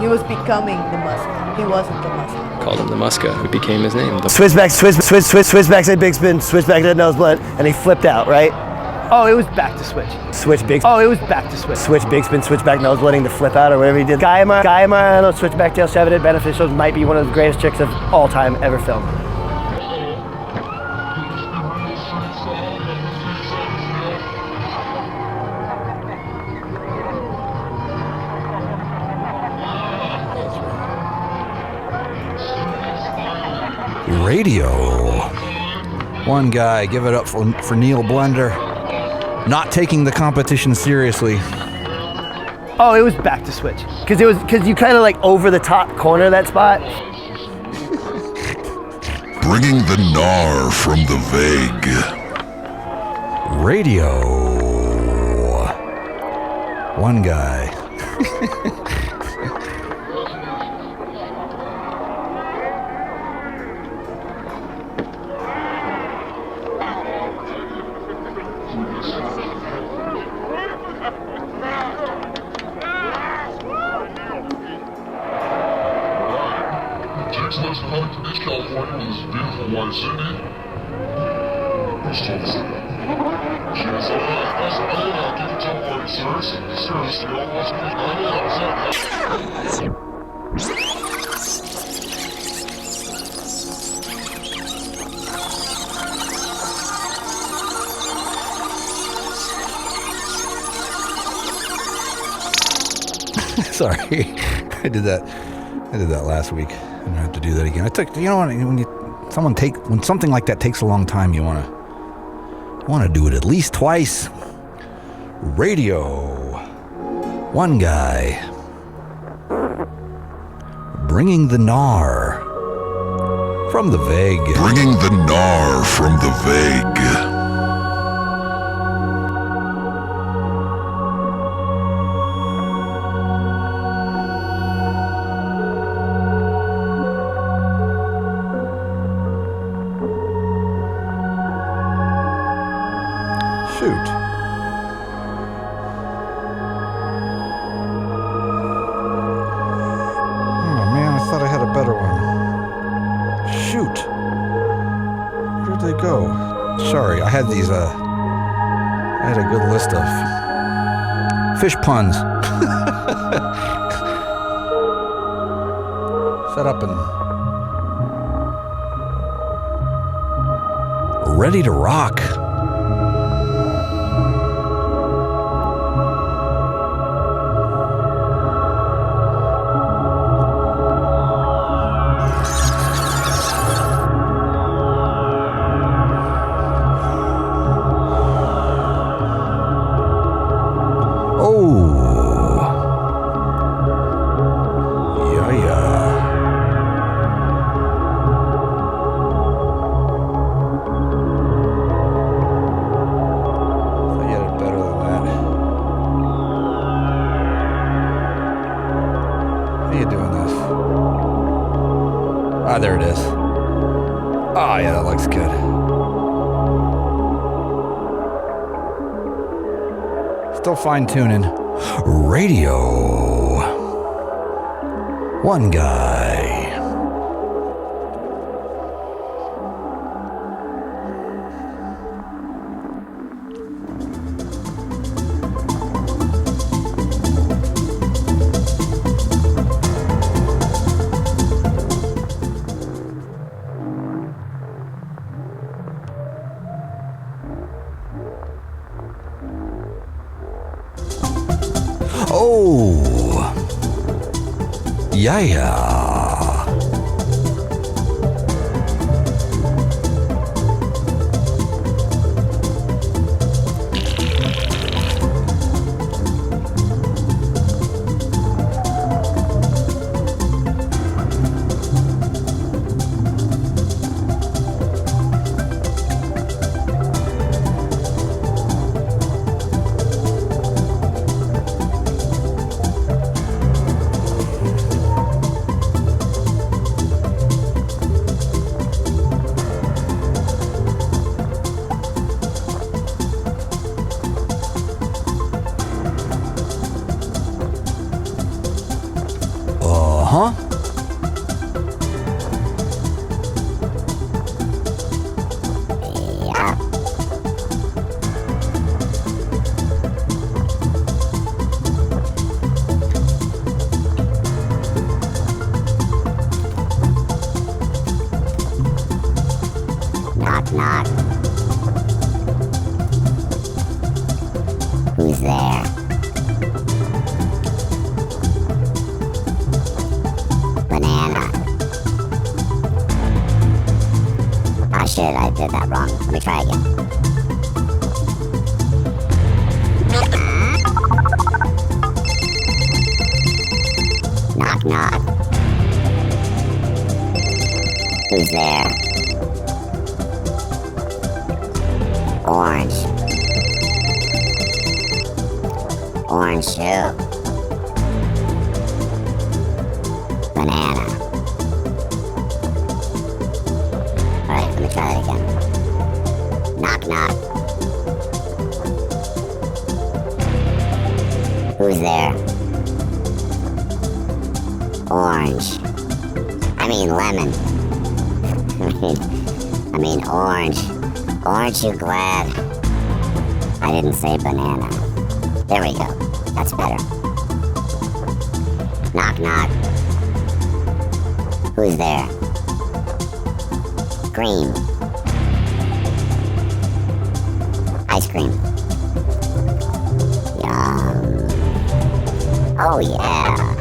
He was becoming the Muska. He wasn't the Muska. Called him the Muska, who became his name. Switchback said big spin, switchback to nosebleed, and he flipped out, right? Oh, it was back to switch. Switch big. Oh, it was back to switch. Switch big spin, switchback nosebleeding to flip out or whatever he did. Guy, I don't know, switchback tail 7 at Beneficials might be one of the greatest tricks of all time ever filmed. Radio1Guy, give it up for Neil Blender, not taking the competition seriously. Oh, it was back to switch. Because you kind of like over the top corner that spot. Bringing the gnar from the vague. Radio1Guy. California, this beautiful white city. Sorry, I did that last week. I don't have to do that again. You know what? When something like that takes a long time, you want to do it at least twice. Radio1Guy, bringing the gnar from the vague. Bringing the gnar from the vague. Shoot. Oh man, I thought I had a better one. Shoot. Where'd they go? Sorry, I had these, I had a good list of fish puns. Set up and ready to rock. There it is. Oh, yeah, that looks good. Still fine-tuning. Radio1Guy. Oh, yeah. Huh? Knock, knock. Who's there? Banana. Ah, shit, I did that wrong. Let me try again. Knock, knock. Who's there? Orange. Orange shoe. Banana. Alright, let me try that again. Knock, knock. Who's there? Orange. I mean lemon. I mean orange. Aren't you glad I didn't say banana. There we go. That's better. Knock, knock. Who's there? Cream. Ice cream. Yum. Oh yeah.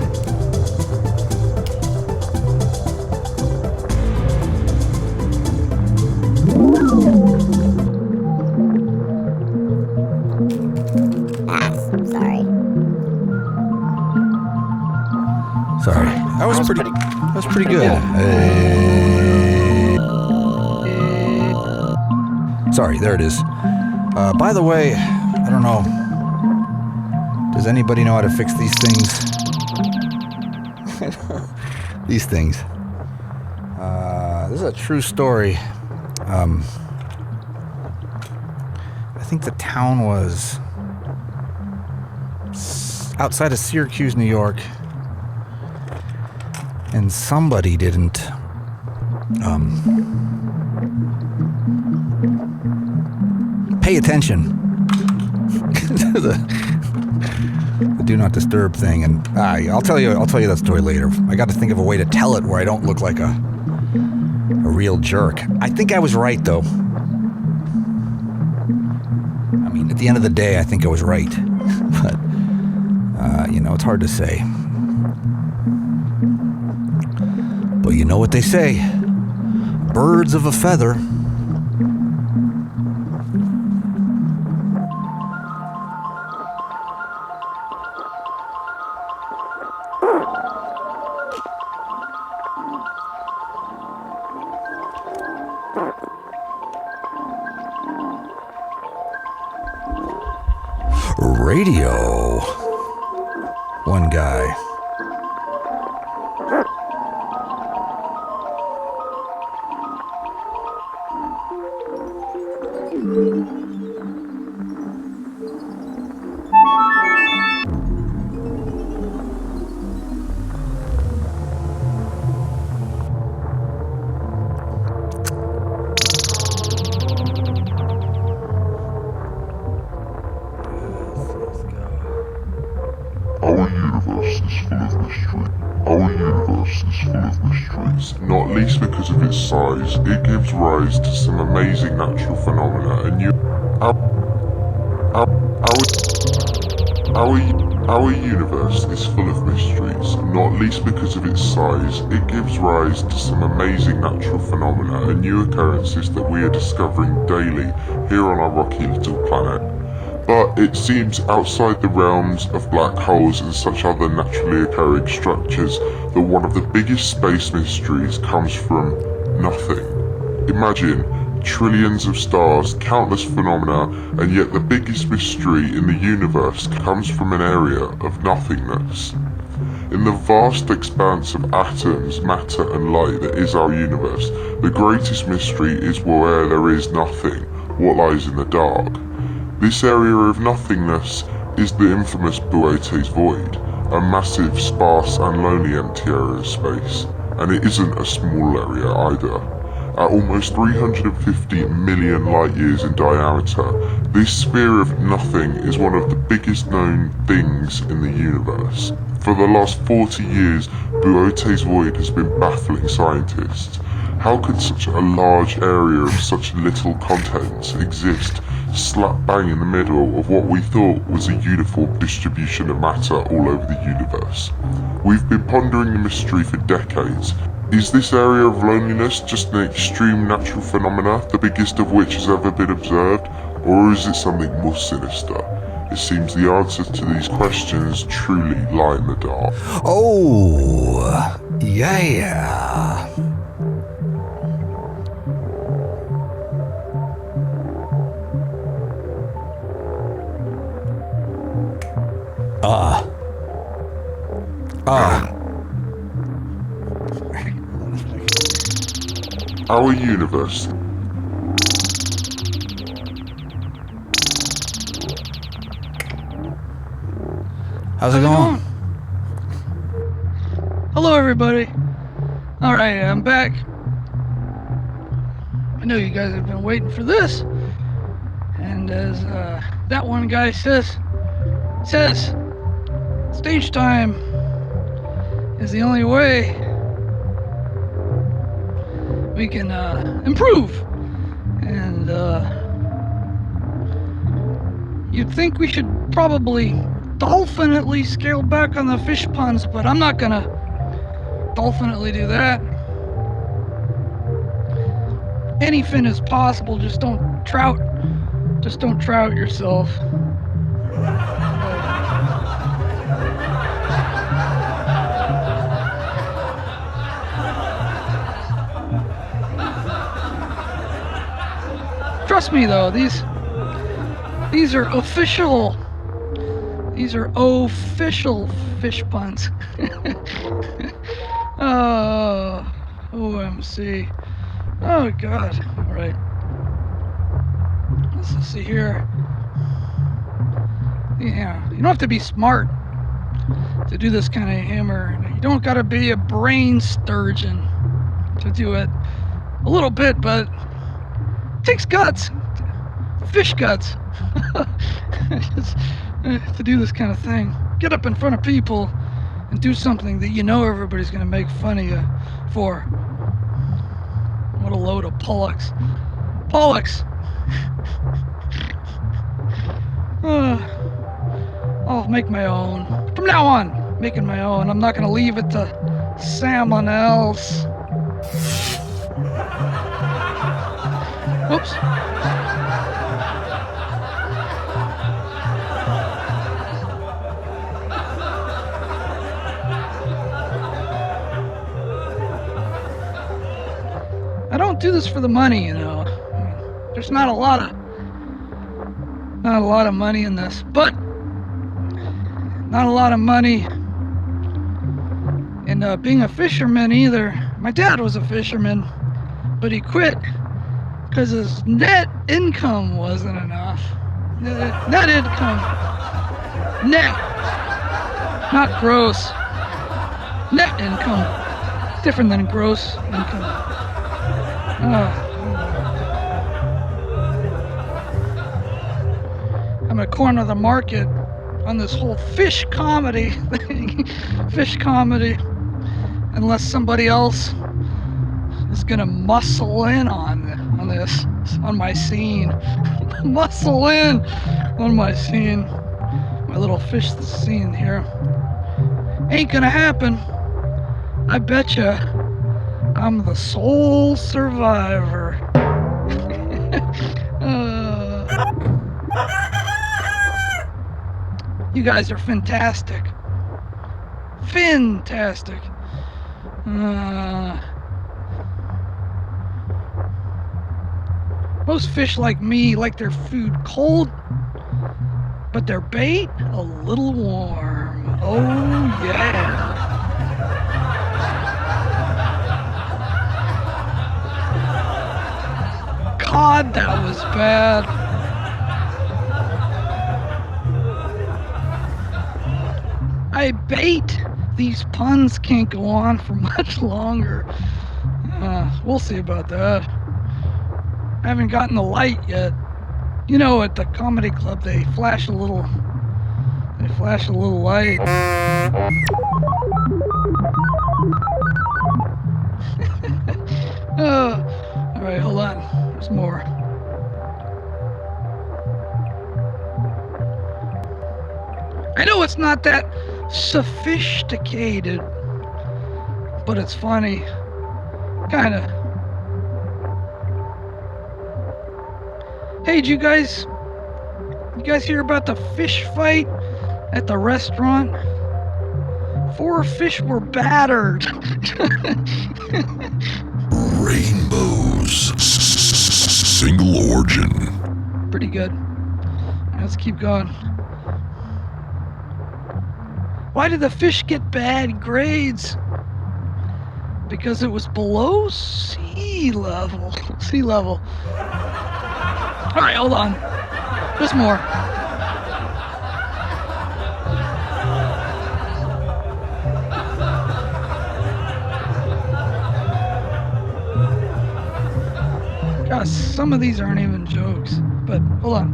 Sorry. That was pretty good. Sorry, there it is. By the way, I don't know. Does anybody know how to fix these things? These things. This is a true story. I think the town was outside of Syracuse, New York. And somebody didn't pay attention to the do not disturb thing, and I'll tell you that story later. I got to think of a way to tell it where I don't look like a real jerk. I think I was right though. I mean, at the end of the day, I think I was right, but it's hard to say. But you know what they say, birds of a feather. Radio1Guy. Not least because of its size, it gives rise to some amazing natural phenomena, and our universe is full of mysteries. Not least because of its size, it gives rise to some amazing natural phenomena and new occurrences that we are discovering daily here on our rocky little planet. But it seems outside the realms of black holes and such other naturally occurring structures that one of the biggest space mysteries comes from nothing. Imagine trillions of stars, countless phenomena, and yet the biggest mystery in the universe comes from an area of nothingness. In the vast expanse of atoms, matter and light that is our universe, the greatest mystery is where there is nothing, what lies in the dark. This area of nothingness is the infamous Boötes Void, a massive, sparse and lonely empty area of space. And it isn't a small area either. At almost 350 million light years in diameter, this sphere of nothing is one of the biggest known things in the universe. For the last 40 years, Boötes Void has been baffling scientists. How could such a large area of such little contents exist slap bang in the middle of what we thought was a uniform distribution of matter all over the universe? We've been pondering the mystery for decades. Is this area of loneliness just an extreme natural phenomena, the biggest of which has ever been observed, or is it something more sinister? It seems the answers to these questions truly lie in the dark. Oh, yeah. Our universe. How's it going? Hello, everybody. All right, I'm back. I know you guys have been waiting for this. And as that one guy says stage time is the only way we can improve. And you'd think we should probably dolphinately scale back on the fish puns, but I'm not gonna dolphinately do that. Anything is possible, just don't trout yourself. Trust me though, these are official. These are official fish puns. Oh, OMC. Oh God. All right. Let's see here. Yeah, you don't have to be smart to do this kind of humor. You don't gotta be a brain sturgeon to do it. A little bit, but it takes guts. Fish guts. Just, to do this kind of thing. Get up in front of people and do something that you know everybody's gonna make fun of you for. What a load of Pollux. I'll make my own. From now on, making my own. I'm not gonna leave it to someone else. Whoops. I don't do this for the money, you know. I mean, there's not a lot of money in this, but not a lot of money in being a fisherman either. My dad was a fisherman, but he quit because his net income wasn't enough. Net income. Net. Not gross. Net income. Different than gross income. I'm a corner of the market on this whole fish comedy thing. Fish comedy. Unless somebody else is gonna muscle in on this, on my scene. Muscle in on my scene. My little fish scene here. Ain't gonna happen. I betcha I'm the sole survivor. You guys are fantastic. Fantastic. Most fish like me like their food cold, but their bait a little warm. Oh yeah. God, that was bad. I bait. These puns can't go on for much longer. We'll see about that. I haven't gotten the light yet. You know, at the comedy club they flash a little light. Alright, hold on. There's more. I know it's not that sophisticated, but it's funny. Kinda. Hey, did you guys hear about the fish fight at the restaurant? 4 fish were battered. Rainbows. Single origin. Pretty good. Let's keep going. Why did the fish get bad grades? Because it was below sea level. Sea level. Alright, hold on. There's more. Gosh, some of these aren't even jokes. But hold on.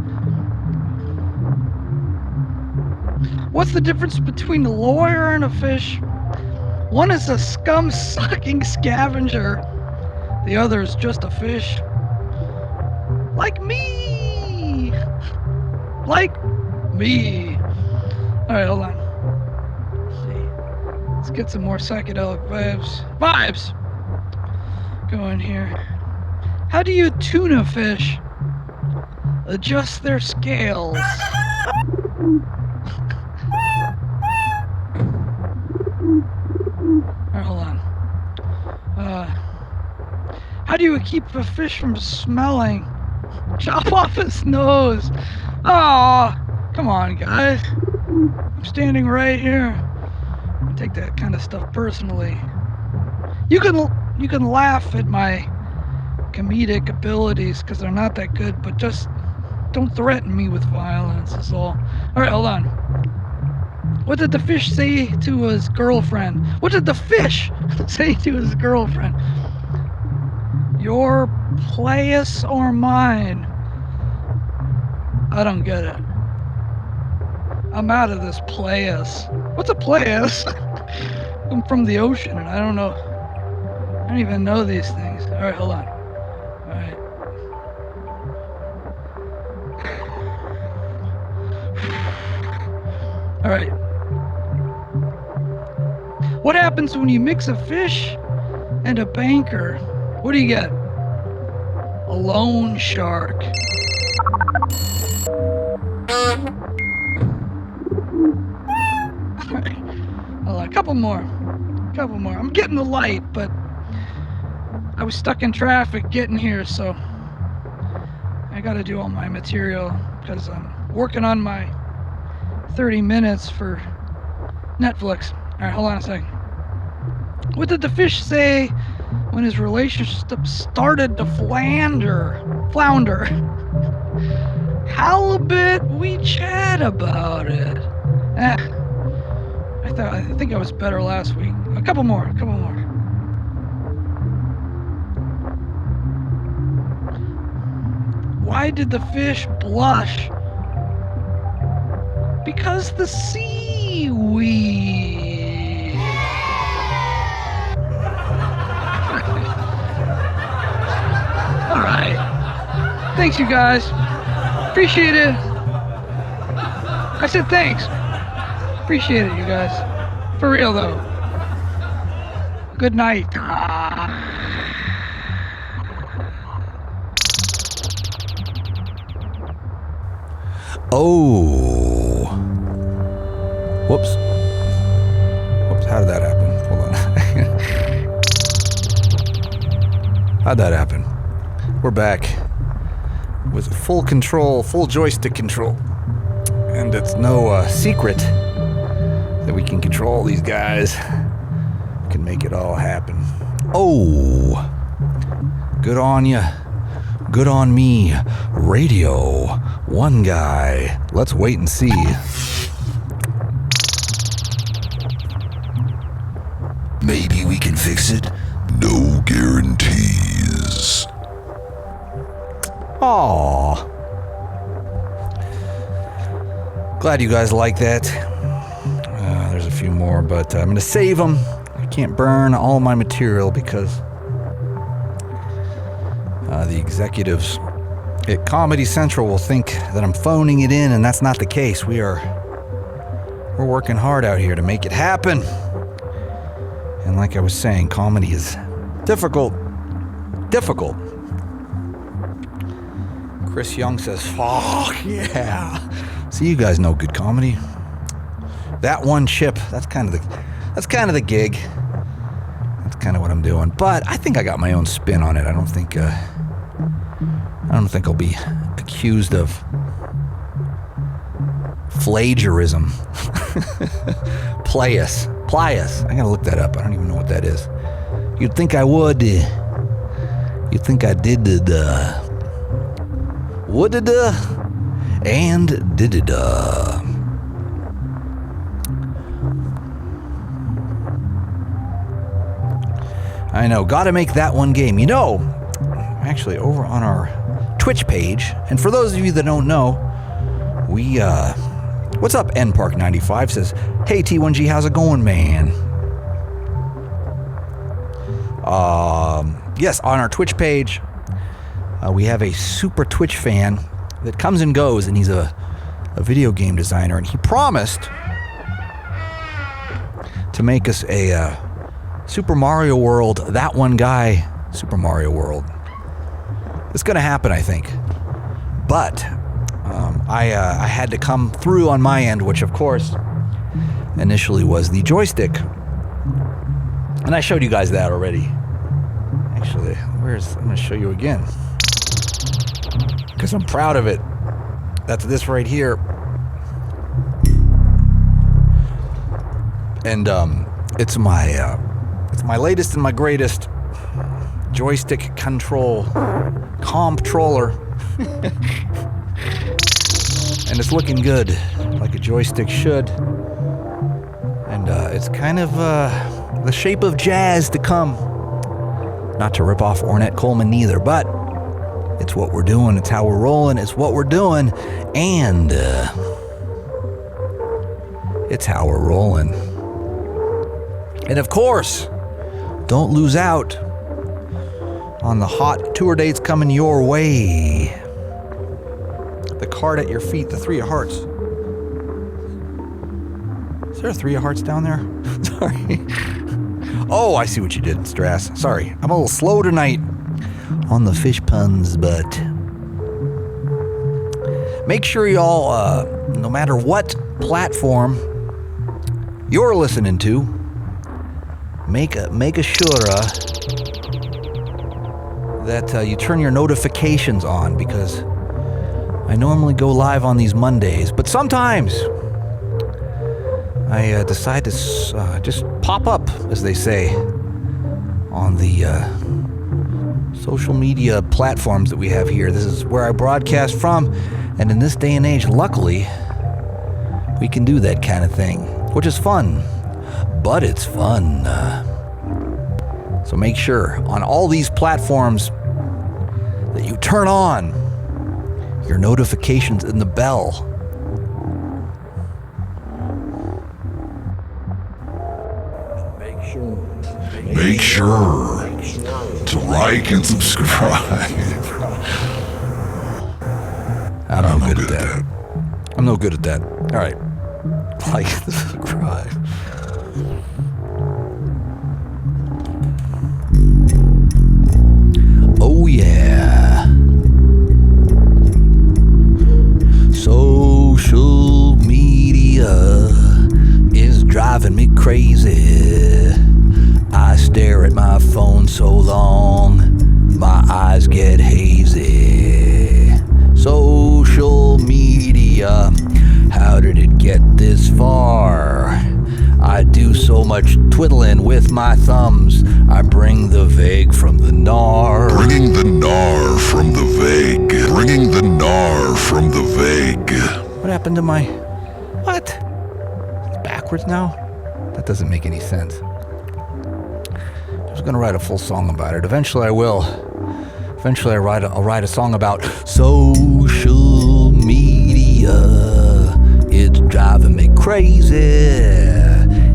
What's the difference between a lawyer and a fish? One is a scum-sucking scavenger. The other is just a fish. Like me! Like me. Alright, hold on. Let's see. Let's get some more psychedelic vibes going here. How do you tune a fish? Adjust their scales. Alright, hold on. How do you keep a fish from smelling? Chop off its nose. Aw, come on, guys. I'm standing right here. I take that kind of stuff personally. You can laugh at my comedic abilities because they're not that good, but just don't threaten me with violence is all. Alright, hold on. What did the fish say to his girlfriend? What did the fish say to his girlfriend? Your place or mine? I don't get it. I'm out of this place. What's a place? I'm from the ocean and I don't know. I don't even know these things. Alright, hold on. Alright. Alright. What happens when you mix a fish and a banker? What do you get? A loan shark. Alright. Hold on, a couple more. I'm getting the light, but I was stuck in traffic getting here, so I gotta do all my material because I'm working on my 30 minutes for Netflix. Alright, hold on a second. What did the fish say when his relationship started to flounder? Halibut, we chat about it. I think I was better last week. A couple more. Why did the fish blush? Because the seaweed. Alright. Thanks, you guys. Appreciate it. I said thanks. Appreciate it, you guys. For real, though. Good night. Oh. Whoops. How did that happen? Hold on. How'd that happen? We're back with full control, full joystick control. And it's no secret that we can control these guys. We can make it all happen. Oh. Good on ya. Good on me. Radio1Guy. Let's wait and see. Maybe we can fix it. No guarantees. Aww. Glad you guys like that. There's a few more, but I'm going to save them. I can't burn all my material because the executives at Comedy Central will think that I'm phoning it in, and that's not the case. We're working hard out here to make it happen. And like I was saying, comedy is difficult. Chris Young says, fuck yeah. See, you guys know good comedy. That one chip, that's kind of the gig. That's kind of what I'm doing. But I think I got my own spin on it. I don't think I'll be accused of plagiarism. Plius. I gotta look that up. I don't even know what that is. You'd think I would. You'd think I did would and did I know, gotta make that one game. You know, actually over on our Twitch page, and for those of you that don't know, we What's up, NPark95 says, hey T1G, how's it going, man? Yes, on our Twitch page, we have a super Twitch fan that comes and goes, and he's a video game designer, and he promised to make us a Super Mario World, that one guy, Super Mario World. It's going to happen, I think. But I had to come through on my end, which of course initially was the joystick. And I showed you guys that already. Actually, I'm going to show you again, because I'm proud of it. That's this right here. And it's my latest and my greatest joystick comptroller. And it's looking good, like a joystick should. And it's kind of the shape of jazz to come. Not to rip off Ornette Coleman neither, but it's what we're doing, it's how we're rolling, it's what we're doing, and it's how we're rolling. And of course, don't lose out on the hot tour dates coming your way. The card at your feet, the 3 of hearts. Is there a 3 of hearts down there? Sorry. Oh, I see what you did, Strass. Sorry, I'm a little slow tonight on the fish puns, but make sure y'all, no matter what platform you're listening to, make sure that you turn your notifications on, because I normally go live on these Mondays, but sometimes I decide to just pop up, as they say, on the social media platforms that we have here. This is where I broadcast from, and in this day and age, luckily, we can do that kind of thing, which is fun, but it's fun. So make sure on all these platforms that you turn on your notifications and the bell. Make sure to like and subscribe. I'm no good at that. I'm no good at that. All right. Like and subscribe. Oh yeah. Social media is driving me crazy. I stare at my phone so long, my eyes get hazy. Social media, how did it get this far? I do so much twiddling with my thumbs, I bring the vague from the gnar. Bringing the gnar from the vague. Bringing the gnar from the vague. What happened to my... What? It's backwards now? That doesn't make any sense. I was gonna write a full song about it. Eventually I will. Eventually I'll write a song about social media. It's driving me crazy.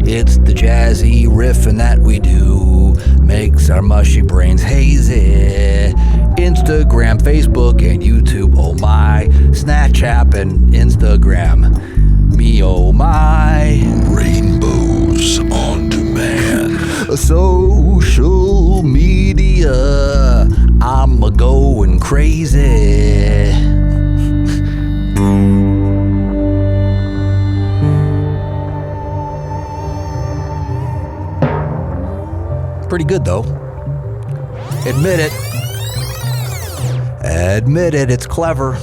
It's the jazzy riffing that we do, makes our mushy brains hazy. Instagram, Facebook, and YouTube, oh my. Snapchat and Instagram, me oh my. Rainbows on demand. Social media, I'm a-going crazy. Pretty good though. Admit it. Admit it, it's clever.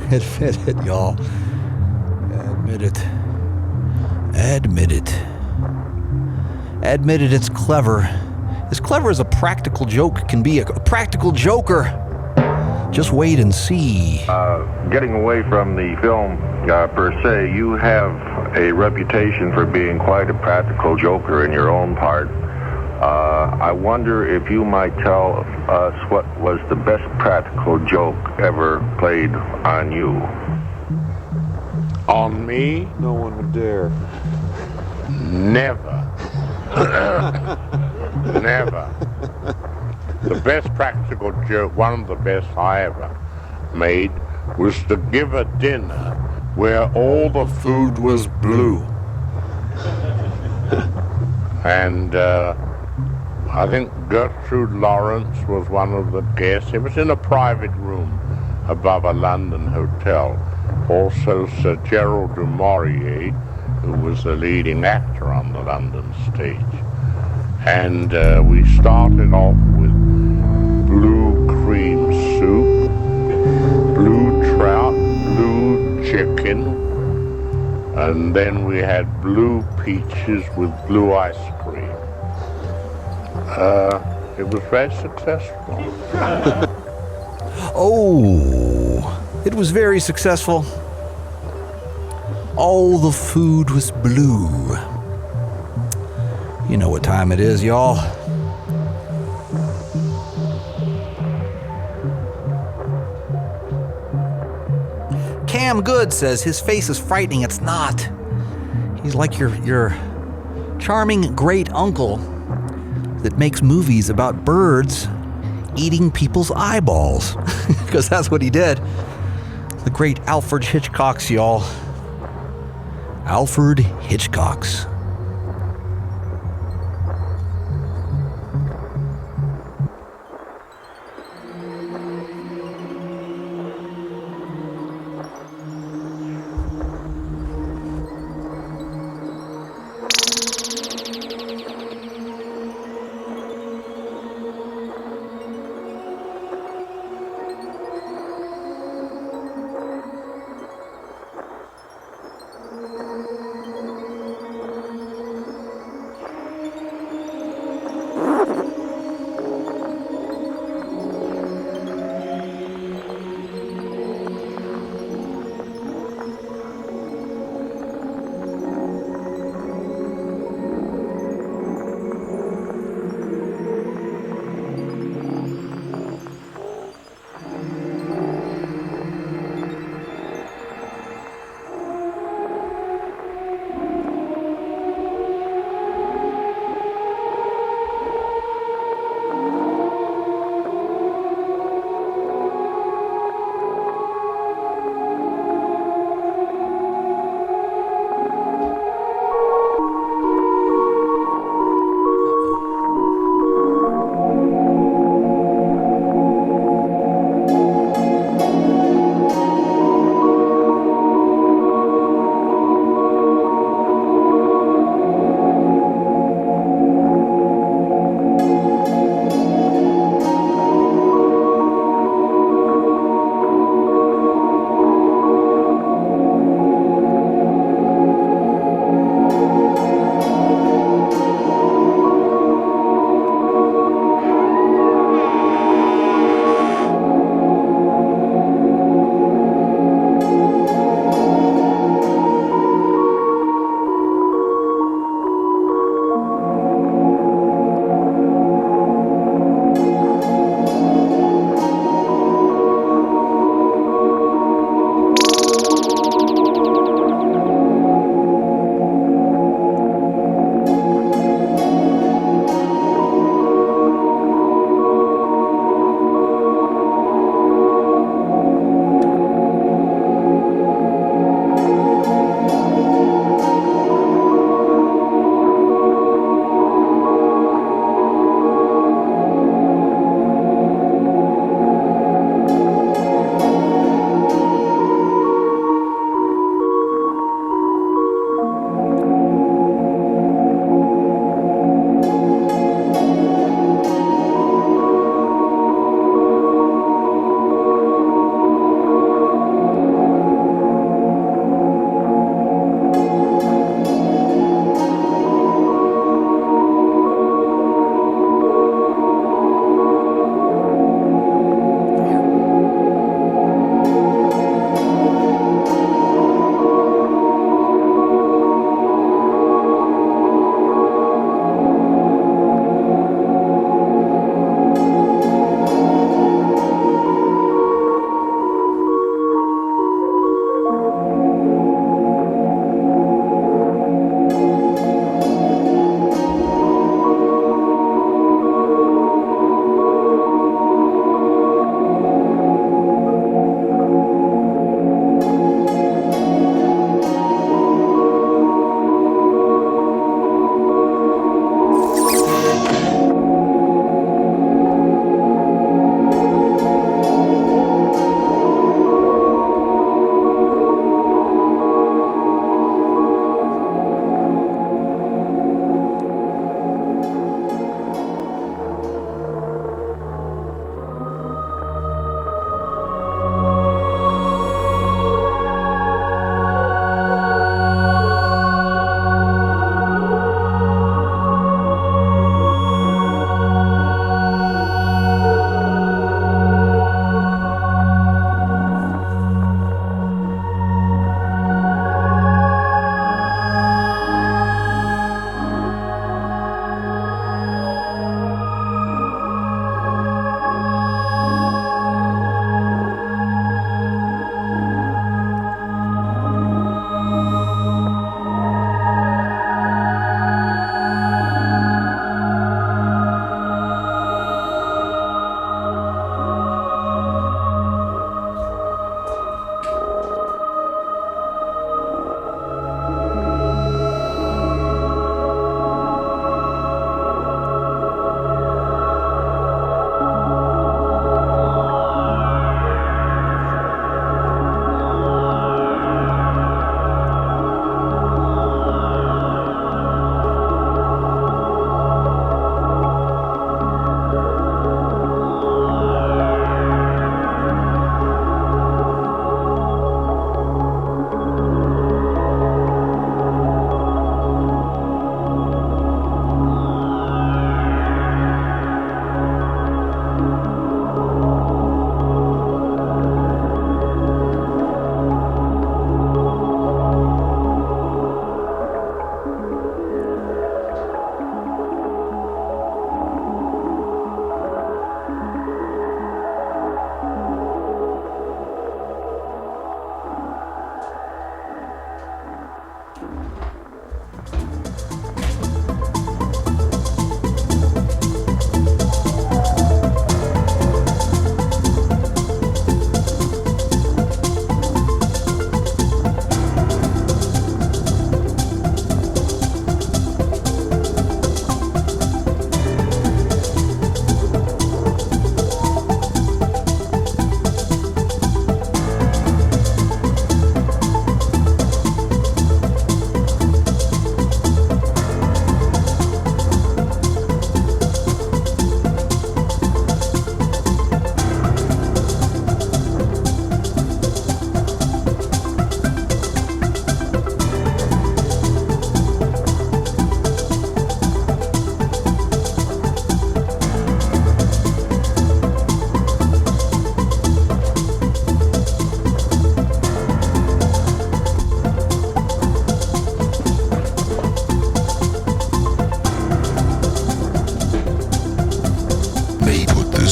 Admit it, y'all. Admit it. Admit it. Admit it, it's clever. As clever as a practical joke can be, a practical joker. Just wait and see. Getting away from the film per se, you have a reputation for being quite a practical joker in your own part. I wonder if you might tell us what was the best practical joke ever played on you. On me? No one would dare. Never. Never. The best practical joke, one of the best I ever made, was to give a dinner where all the food was blue. And I think Gertrude Lawrence was one of the guests. It was in a private room above a London hotel. Also Sir Gerald du Maurier, who was the leading actor on the London stage. And we started off with blue cream soup, blue trout, blue chicken, and then we had blue peaches with blue ice cream. It was very successful. Oh, it was very successful. All the food was blue. You know what time it is, y'all. Cam Good says his face is frightening. It's not. He's like your charming great uncle that makes movies about birds eating people's eyeballs. Because that's what he did. The great Alfred Hitchcock's, y'all. Alfred Hitchcock's.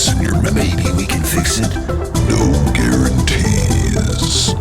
this in your memory. Maybe we can fix it. No guarantees.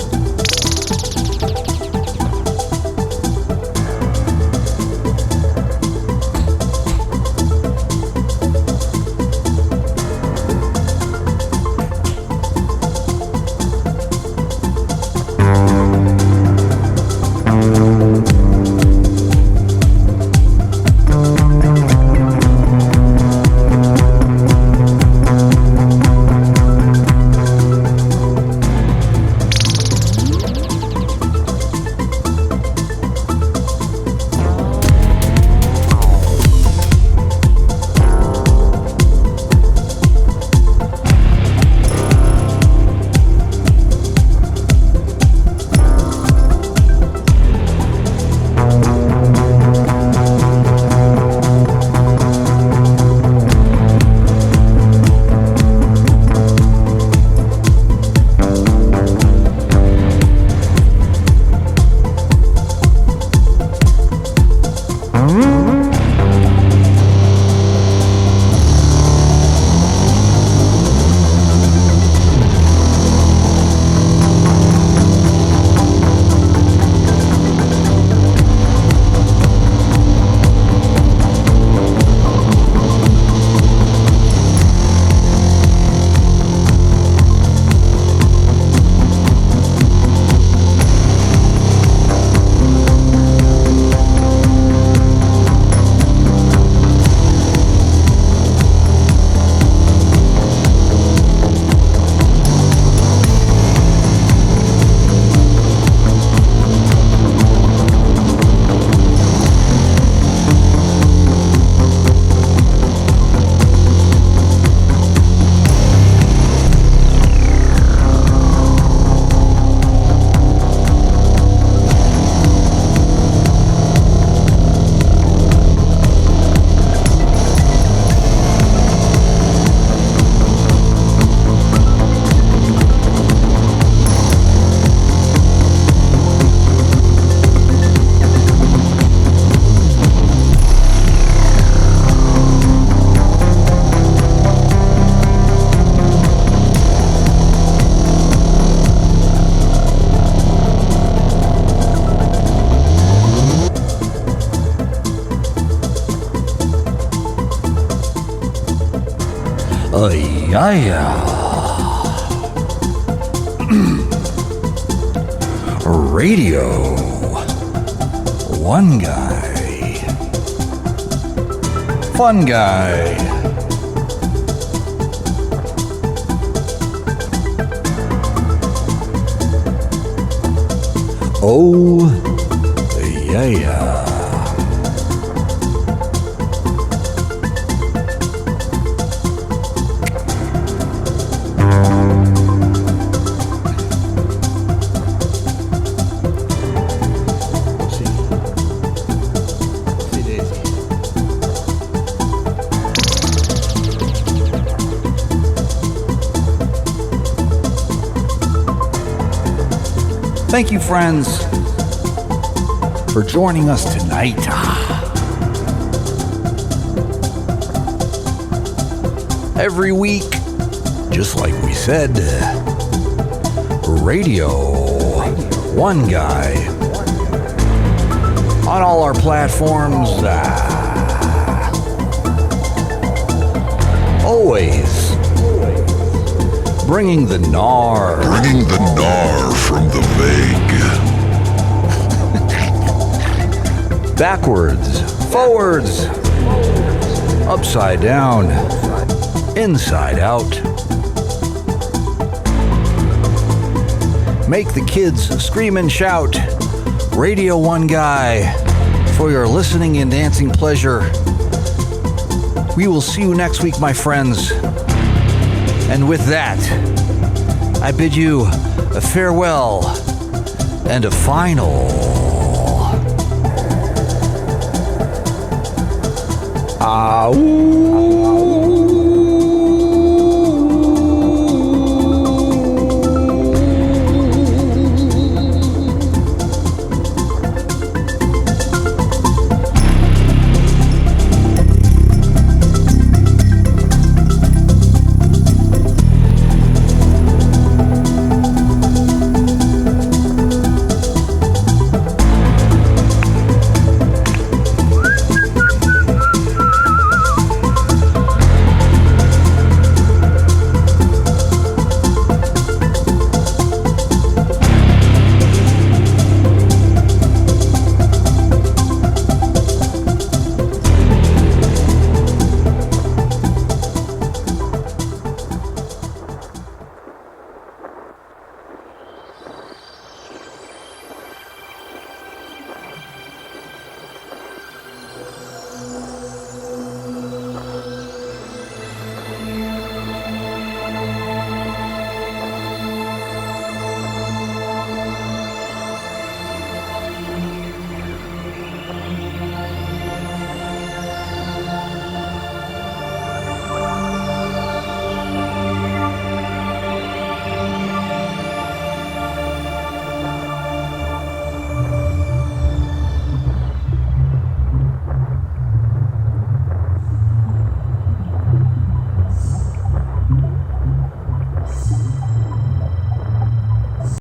Radio 1 Guy. Fun guy. Oh, yeah. Thank you, friends, for joining us tonight. Every week, just like we said, Radio 1 Guy on all our platforms. Always bringing the gnar. Bringing the gnar from the vague. Backwards, forwards, upside down, inside out. Make the kids scream and shout. Radio 1 Guy for your listening and dancing pleasure. We will see you next week, my friends. And with that, I bid you a farewell and a final. Ow.